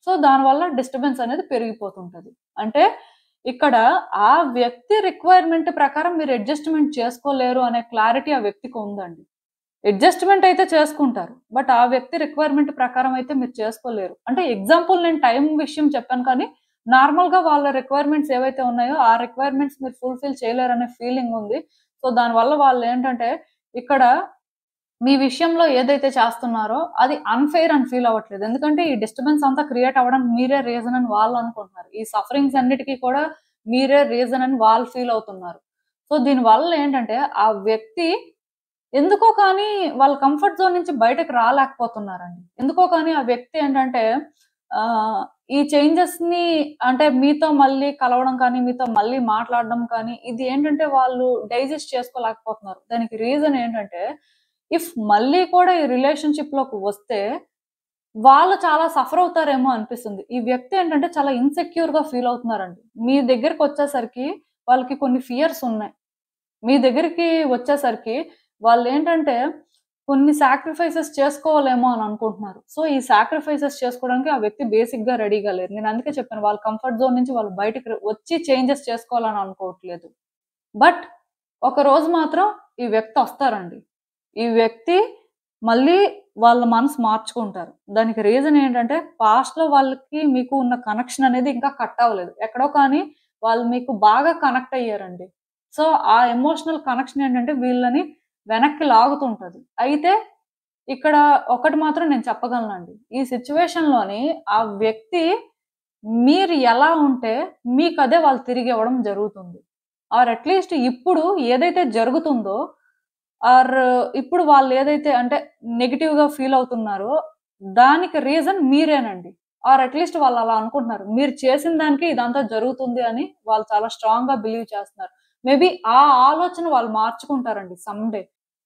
[SPEAKER 1] సో, దానివల్ల డిస్టర్బెన్స్ అనేది పెరిగిపోతుంటది. అంటే ఇక్కడ ఆ వ్యక్తి రిక్వైర్‌మెంట్ ప్రకారం మీరు అడ్జస్ట్‌మెంట్ చేసుకోలేరు అనే క్లారిటీ ఆ వ్యక్తికి ఉందండి. అడ్జస్ట్‌మెంట్ అయితే చేసుకుంటారు. బట్ ఆ వ్యక్తి రిక్వైర్‌మెంట్ ప్రకారం అయితే మీరు చేసుకోలేరు. అంటే ఎగ్జాంపుల్ నేను టైమ్ విషయం చెప్పాను కానీ, నార్మల్‌గా వాళ్ళ రిక్వైర్‌మెంట్స్ ఏవైతే ఉన్నాయో, ఆ రిక్వైర్‌మెంట్స్ మీరు ఫుల్‌ఫిల్ చేయలేరనే ఫీలింగ్ ఉంది. సో, దానివల్ల వాళ్ళేంటంటే, ఇక్కడ మీ విషయంలో ఏదైతే చేస్తున్నారో, అది అన్‌ఫెయిర్ అని ఫీల్ అవ్వట్లేదు. ఎందుకంటే, ఈ డిస్టర్బెన్స్ అంతా క్రియేట్ అవ్వడానికి మీరే రీజన్ అని వాళ్ళు అనుకుంటున్నారు. ఈ సఫరింగ్స్ అన్నిటికి కూడా మీరే రీజన్ అని వాళ్ళు ఫీల్ అవుతున్నారు. సో, దీనివల్ల ఏంటంటే, ఆ వ్యక్తి ఎందుకో కానీ వాళ్ళ కంఫర్ట్ జోన్ నుంచి బయటకి రాలేకపోతున్నారండి. ఎందుకో కానీ ఆ వ్యక్తి ఏంటంటే ఆహ్, ఈ చేంజెస్‌ని అంటే మీతో మళ్ళీ కలవడం కానీ, మీతో మళ్ళీ మాట్లాడడం కానీ, ఇది ఏంటంటే వాళ్ళు డైజెస్ట్ చేసుకోలేకపోతున్నారు. దానికి రీజన్ ఏంటంటే, ఇఫ్ మళ్ళీ కూడా ఈ రిలేషన్‌షిప్‌లోకి వస్తే వాళ్ళు చాలా సఫర్ అవుతారేమో అనిపిస్తుంది. ఈ వ్యక్తి ఏంటంటే చాలా ఇన్‌సెక్యూర్‌గా ఫీల్ అవుతున్నారండి. మీ దగ్గరికొచ్చేసరికి వాళ్ళకి కొన్ని ఫియర్స్ ఉన్నాయి. మీ దగ్గరికి వచ్చేసరికి వాళ్ళేంటంటే కొన్ని సాక్రిఫైసెస్ చేసుకోవాలేమో అని అనుకుంటున్నారు. సో, ఈ సాక్రిఫైసెస్ చేసుకోవడానికి ఆ వ్యక్తి బేసిక్‌గా రెడీగా లేరు. నేను అందుకే చెప్పాను వాళ్ళ కంఫర్ట్ జోన్ నుంచి వాళ్ళు బయటికి వచ్చి చేంజెస్ చేసుకోవాలని అనుకోవట్లేదు. బట్ ఒకరోజు మాత్రం ఈ వ్యక్తి ఒస్తారండి. ఈ వ్యక్తి మళ్ళీ వాళ్ళ మనసు మార్చుకుంటారు. దానికి రీజన్ ఏంటంటే పాస్ట్‌లో వాళ్ళకి మీకు ఉన్న కనెక్షన్ అనేది ఇంకా కట్ అవ్వలేదు. ఎక్కడో కానీ వాళ్ళు మీకు బాగా కనెక్ట్ అయ్యారండి. సో, ఆ ఎమోషనల్ కనెక్షన్ ఏంటంటే వీళ్ళని వెనక్కి లాగుతుంటది. అయితే ఇక్కడ ఒకటి మాత్రం నేను చెప్పగలనండి. ఈ సిట్యుయేషన్‌లోని ఆ వ్యక్తి మీరు ఎలా ఉంటే మీకదే వాళ్ళు తిరిగివ్వడం జరుగుతుంది. ఆర్ అట్‌లీస్ట్ ఇప్పుడు ఏదైతే జరుగుతుందో ఆర్ ఇప్పుడు వాళ్ళేదైతే అంటే నెగెటివ్‌గా ఫీల్ అవుతున్నారో దానికి రీజన్ మీరేనండి. ఆర్ అట్‌లీస్ట్ వాళ్ళలా అనుకుంటున్నారు. మీరు చేసిన దానికి ఇదంతా జరుగుతుంది అని వాళ్ళు చాలా స్ట్రాంగ్‌గా బిలీవ్ చేస్తున్నారు. మేబీ ఆ ఆలోచన వాళ్ళు మార్చుకుంటారండి సమ్ డే.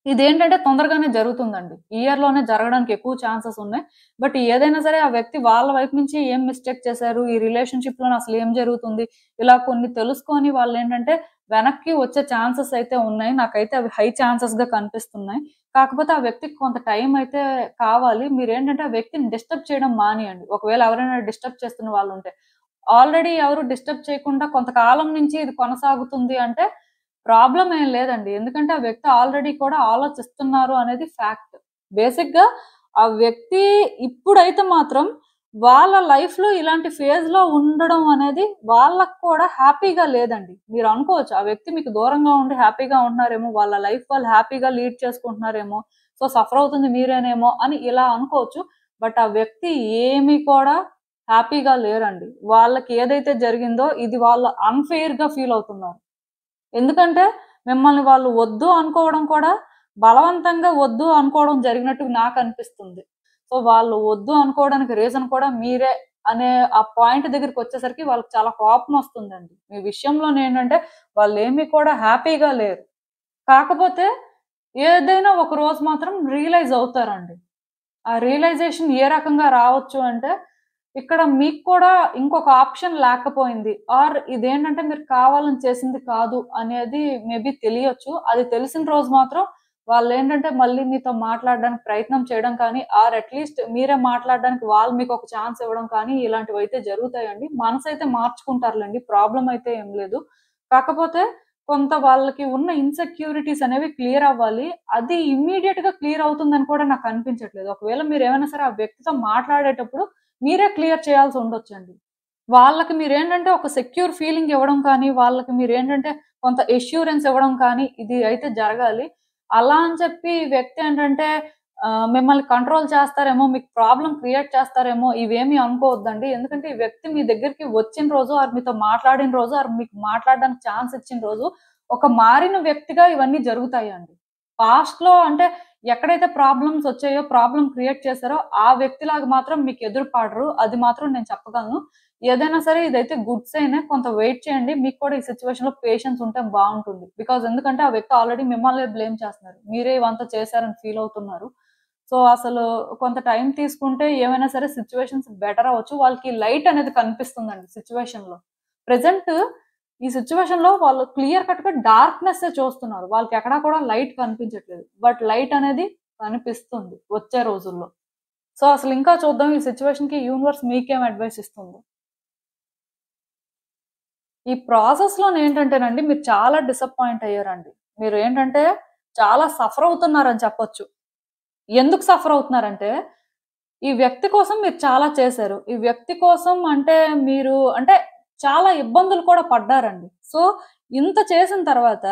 [SPEAKER 1] ఇదేంటంటే తొందరగానే జరుగుతుందండి. ఈ ఇయర్‌లోనే జరగడానికి ఎక్కువ ఛాన్సెస్ ఉన్నాయి. బట్ ఏదైనా సరే ఆ వ్యక్తి వాళ్ళ వైపు నుంచి ఏం మిస్టేక్ చేశారు? ఈ రిలేషన్‌షిప్‌లోని అసలు ఏం జరుగుతుంది? ఇలా కొన్ని తెలుసుకొని వాళ్ళేంటంటే వెనక్కి వచ్చే ఛాన్సెస్ అయితే ఉన్నాయి. నాకైతే అవి హై ఛాన్సెస్‌గా కనిపిస్తున్నాయి. కాకపోతే ఆ వ్యక్తికి కొంత టైం అయితే కావాలి. మీరేంటంటే ఆ వ్యక్తిని డిస్టర్బ్ చేయడం మానేయండి. ఒకవేళ ఎవరైనా డిస్టర్బ్ చేస్తున్న వాళ్ళుంటే. ఆల్రెడీ ఎవరు డిస్టర్బ్ చేయకుండా కొంతకాలం నుంచి ఇది కొనసాగుతుంది అంటే ప్రాబ్లమ్ ఏం లేదండి. ఎందుకంటే ఆ వ్యక్తి ఆల్రెడీ కూడా ఆలోచిస్తున్నారు అనేది ఫ్యాక్ట్. బేసిక్‌గా ఆ వ్యక్తి ఇప్పుడైతే మాత్రం వాళ్ళ లైఫ్‌లో ఇలాంటి ఫేజ్‌లో ఉండడం అనేది వాళ్ళకి కూడా హ్యాపీగా లేదండి. మీరు అనుకోవచ్చు ఆ వ్యక్తి మీకు దూరంగా ఉండి హ్యాపీగా ఉంటున్నారేమో, వాళ్ళ లైఫ్ వాళ్ళు హ్యాపీగా లీడ్ చేసుకుంటున్నారేమో, సో సఫర్ అవుతుంది మీరేనేమో అని ఇలా అనుకోవచ్చు. బట్ ఆ వ్యక్తి ఏమి కూడా హ్యాపీగా లేరండి. వాళ్ళకి ఏదైతే జరిగిందో ఇది వాళ్ళు అన్‌ఫెయిర్‌గా ఫీల్ అవుతున్నారు. ఎందుకంటే మిమ్మల్ని వాళ్ళు వద్దు అనుకోవడం కూడా బలవంతంగా వద్దు అనుకోవడం జరిగినట్టు నాకనిపిస్తుంది. సో, వాళ్ళు వద్దు అనుకోవడానికి రీజన్ కూడా మీరే అనే ఆ పాయింట్ దగ్గరికొచ్చేసరికి వాళ్ళకి చాలా కోపమొస్తుందండి. మీ విషయంలోనేంటంటే వాళ్ళేమి కూడా హ్యాపీగా లేరు. కాకపోతే ఏదైనా ఒక రోజు మాత్రం రియలైజ్ అవుతారండి. ఆ రియలైజేషన్ ఏ రకంగా రావచ్చు అంటే, ఇక్కడ మీకు కూడా ఇంకొక ఆప్షన్ లేకపోయింది. ఆర్ ఇదేంటంటే మీరు కావాలని చేసింది కాదు అనేది మేబీ తెలియొచ్చు. అది తెలిసిన రోజు మాత్రం వాళ్ళు ఏంటంటే మళ్ళీ మీతో మాట్లాడడానికి ప్రయత్నం చేయడం కానీ ఆర్ అట్లీస్ట్ మీరే మాట్లాడడానికి వాళ్ళు మీకు ఒక ఛాన్స్ ఇవ్వడం కానీ ఇలాంటివి అయితే జరుగుతాయండి. మనసు అయితే మార్చుకుంటారులేండి, ప్రాబ్లం అయితే ఏం లేదు. కాకపోతే కొంత వాళ్ళకి ఉన్న ఇన్సెక్యూరిటీస్ అనేవి క్లియర్ అవ్వాలి. అది ఇమ్మీడియట్ గా క్లియర్ అవుతుందని కూడా నాకు అనిపించట్లేదు. ఒకవేళ మీరు ఏమైనా సరే ఆ వ్యక్తితో మాట్లాడేటప్పుడు మీరే క్లియర్ చేయాల్సి ఉండొచ్చండి. వాళ్ళకి మీరేంటంటే ఒక సెక్యూర్ ఫీలింగ్ ఇవ్వడం కానీ, వాళ్ళకి మీరేంటంటే కొంత ఎష్యూరెన్స్ ఇవ్వడం కానీ ఇది అయితే జరగాలి. అలా అని చెప్పి ఈ వ్యక్తి ఏంటంటే మిమ్మల్ని కంట్రోల్ చేస్తారేమో, మీకు ప్రాబ్లమ్ క్రియేట్ చేస్తారేమో ఇవేమీ అనుకోవద్దండి. ఎందుకంటే ఈ వ్యక్తి మీ దగ్గరికి వచ్చిన రోజు ఆర్ మీతో మాట్లాడిన రోజు ఆర్ మీకు మాట్లాడడానికి ఛాన్స్ ఇచ్చిన రోజు ఒక మారిన వ్యక్తిగా ఇవన్నీ జరుగుతాయండి. పాస్ట్‌లో అంటే ఎక్కడైతే ప్రాబ్లమ్స్ వచ్చాయో, ప్రాబ్లమ్ క్రియేట్ చేశారో ఆ వ్యక్తిలాగా మాత్రం మీకు ఎదురు పడరు. అది మాత్రం నేను చెప్పగలను. ఏదైనా సరే ఇదైతే గుడ్ సైనే. కొంత వెయిట్ చేయండి. మీకు కూడా ఈ సిట్యుయేషన్‌లో పేషెన్స్ ఉంటే బావుంటుంది. బికాజ్ ఎందుకంటే ఆ వ్యక్తి ఆల్రెడీ మిమ్మల్నే బ్లేమ్ చేస్తున్నారు. మీరే ఇవంతా చేశారని ఫీల్ అవుతున్నారు. సో, అసలు కొంత టైం తీసుకుంటే ఏమైనా సరే సిట్యుయేషన్స్ బెటర్ అవ్వచ్చు. వాళ్ళకి లైట్ అనేది కనిపిస్తుందండి సిట్యుయేషన్‌లో. ప్రెజెంట్ ఈ సిట్యుయేషన్‌లో వాళ్ళు క్లియర్ కట్‌గా డార్క్‌నెస్సే చూస్తున్నారు. వాళ్ళకి ఎక్కడా కూడా లైట్ కనిపించట్లేదు. బట్ లైట్ అనేది కనిపిస్తుంది వచ్చే రోజుల్లో. సో, అసలు ఇంకా చూద్దాం ఈ సిట్యుయేషన్‌కి యూనివర్స్ మీకేం అడ్వైస్ ఇస్తుందో. ఈ ప్రాసెస్‌లోనేంటంటేనండి మీరు చాలా డిసప్పాయింట్ అయ్యారండి. మీరు ఏంటంటే చాలా సఫర్ అవుతున్నారని చెప్పొచ్చు. ఎందుకు సఫర్ అవుతున్నారంటే, ఈ వ్యక్తి కోసం మీరు చాలా చేశారు. ఈ వ్యక్తి కోసం అంటే మీరు అంటే చాలా ఇబ్బందులు కూడా పడ్డారండి. సో, ఇంత చేసిన తర్వాత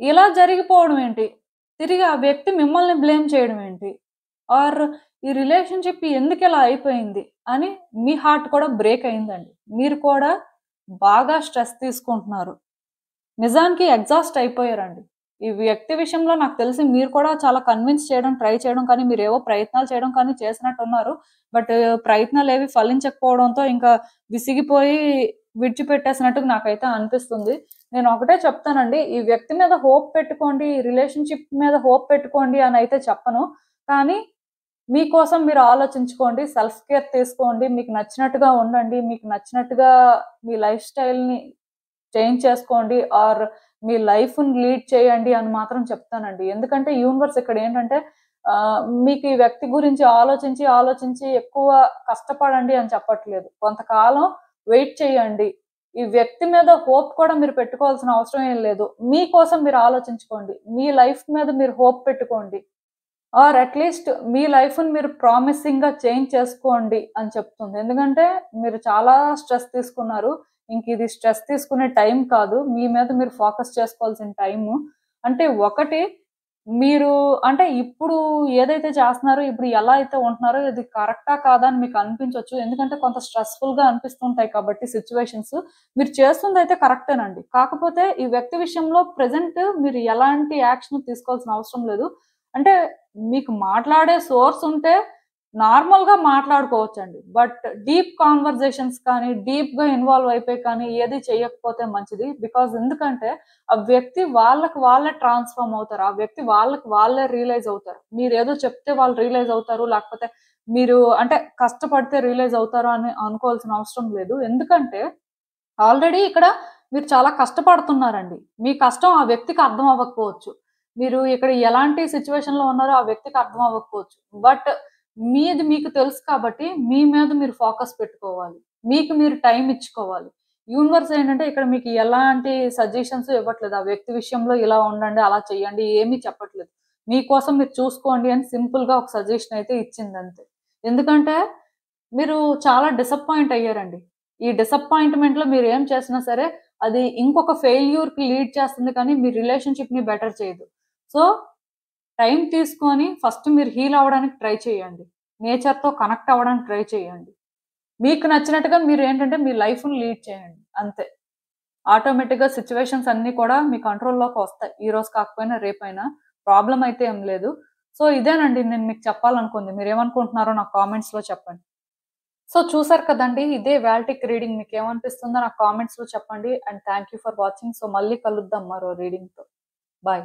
[SPEAKER 1] ఇలా జరిగిపోవడం ఏంటి? తిరిగి ఆ వ్యక్తి మిమ్మల్ని బ్లేమ్ చేయడం ఏంటి? ఆర్ ఈ రిలేషన్‌షిప్ ఎందుకిలా అయిపోయింది అని మీ హార్ట్ కూడా బ్రేక్ అయిందండి. మీరు కూడా బాగా స్ట్రెస్ తీసుకుంటున్నారు. నిజానికి ఎగ్జాస్ట్ అయిపోయారండి. ఈ వ్యక్తి విషయంలో నాకు తెలిసి మీరు కూడా చాలా కన్విన్స్ చేయడం, ట్రై చేయడం కానీ, మీరేవో ప్రయత్నాలు చేయడం కానీ చేసినట్టున్నారు. బట్ ప్రయత్నాలేవి ఫలించకపోవడంతో ఇంకా విసిగిపోయి విడిచిపెట్టేసినట్టుగా నాకైతే అనిపిస్తుంది. నేను ఒకటే చెప్తానండి. ఈ వ్యక్తి మీద హోప్ పెట్టుకోండి, ఈ రిలేషన్‌షిప్ మీద హోప్ పెట్టుకోండి అనైతే చెప్పను. కానీ మీకోసం మీరు ఆలోచించుకోండి. సెల్ఫ్ కేర్ తీసుకోండి. మీకు నచ్చినట్టుగా ఉండండి. మీకు నచ్చినట్టుగా మీ లైఫ్ స్టైల్‌ని చేంజ్ చేసుకోండి. ఆర్ మీ లైఫ్‌ని లీడ్ చేయండి అని మాత్రం చెప్తానండి. ఎందుకంటే యూనివర్స్ ఇక్కడేంటంటే మీకు ఈ వ్యక్తి గురించి ఆలోచించి, ఆలోచించి ఎక్కువ కష్టపడండి అని చెప్పట్లేదు. కొంతకాలం వెయిట్ చేయండి. ఈ వ్యక్తి మీద హోప్ కూడా మీరు పెట్టుకోవాల్సిన అవసరం ఏం లేదు. మీకోసం మీరు ఆలోచించుకోండి. మీ లైఫ్ మీద మీరు హోప్ పెట్టుకోండి. ఆర్ అట్‌లీస్ట్ మీ లైఫ్‌ని మీరు ప్రామిసింగ్‌గా చేంజ్ చేసుకోండి అని చెప్తుంది. ఎందుకంటే మీరు చాలా స్ట్రెస్ తీసుకున్నారు. ఇంకిది స్ట్రెస్ తీసుకునే టైం కాదు. మీ మీద మీరు ఫోకస్ చేసుకోవాల్సిన టైము. అంటే ఒకటి మీరు అంటే ఇప్పుడు ఏదైతే చేస్తున్నారో, ఇప్పుడు ఎలా అయితే ఉంటున్నారో ఇది కరెక్టా? కాదా? అని మీకు అనిపించొచ్చు. ఎందుకంటే కొంత స్ట్రెస్‌ఫుల్‌గా అనిపిస్తుంటాయి కాబట్టి సిట్యుయేషన్స్. మీరు చేస్తుందయితే కరెక్టేనండి. కాకపోతే ఈ వ్యక్తి విషయంలో ప్రెజెంట్ మీరు ఎలాంటి యాక్షన్ తీసుకోవాల్సిన అవసరం లేదు. అంటే మీకు మాట్లాడే సోర్స్ ఉంటే నార్మల్‌గా మాట్లాడుకోవచ్చండి. బట్ డీప్ కన్వర్జేషన్స్ కానీ, డీప్‌గా ఇన్వాల్వ్ అయిపోయి కానీ ఏది చేయకపోతే మంచిది. బికాజ్ ఎందుకంటే ఆ వ్యక్తి వాళ్ళకి వాళ్ళే ట్రాన్స్‌ఫార్మ్ అవుతారు. ఆ వ్యక్తి వాళ్ళకి వాళ్ళే రియలైజ్ అవుతారు. మీరేదో చెప్తే వాళ్ళు రియలైజ్ అవుతారు. లేకపోతే మీరు అంటే కష్టపడితే రియలైజ్ అవుతారు అని అనుకోవాల్సిన అవసరం లేదు. ఎందుకంటే ఆల్రెడీ ఇక్కడ మీరు చాలా కష్టపడుతున్నారండి. మీ కష్టం ఆ వ్యక్తికి అర్థం అవ్వకపోవచ్చు. మీరు ఇక్కడ ఎలాంటి సిట్యుయేషన్‌లో ఉన్నారో ఆ వ్యక్తికి అర్థం అవ్వకపోవచ్చు. బట్ మీది మీకు తెలుసు కాబట్టి మీ మీద మీరు ఫోకస్ పెట్టుకోవాలి. మీకు మీరు టైమ్ ఇచ్చుకోవాలి. యూనివర్స్ ఏంటంటే ఇక్కడ మీకు ఎలాంటి సజెషన్స్ ఇవ్వట్లేదు. ఆ వ్యక్తి విషయంలో ఇలా ఉండండి, అలా చేయండి ఏమీ చెప్పట్లేదు. మీకోసం మీరు చూసుకోండి అని సింపుల్‌గా ఒక సజెషన్ అయితే ఇచ్చిందంతే. ఎందుకంటే మీరు చాలా డిసప్పాయింట్ అయ్యారండి. ఈ డిసప్పాయింట్‌మెంట్‌లో మీరేం చేసినా సరే అది ఇంకొక ఫెయిల్యూర్‌కి లీడ్ చేస్తుంది కానీ మీ రిలేషన్‌షిప్‌ని బెటర్ చేయదు. సో, టైమ్ తీసుకొని ఫస్ట్ మీరు హీల్ అవ్వడానికి ట్రై చేయండి. నేచర్‌తో కనెక్ట్ అవ్వడానికి ట్రై చేయండి. మీకు నచ్చినట్టుగా మీరేంటంటే మీ లైఫ్‌ని లీడ్ చేయండి. అంతే. ఆటోమేటిక్‌గా సిట్యుయేషన్స్ అన్నీ కూడా మీ కంట్రోల్‌లోకొస్తాయి. ఈరోజు కాకపోయినా రేపైనా. ప్రాబ్లమ్ అయితే ఏం లేదు. సో, ఇదేనండి నేను మీకు చెప్పాలనుకుంది. మీరేమనుకుంటున్నారో నాకు కామెంట్స్‌లో చెప్పండి. సో, చూసారు కదండీ! ఇదే వాల్టిక్ రీడింగ్ మీకేమనిపిస్తుందో నాకు కామెంట్స్‌లో చెప్పండి. And thank you for watching. So, మళ్ళీ కలుద్దాం మరో రీడింగ్‌తో. బాయ్.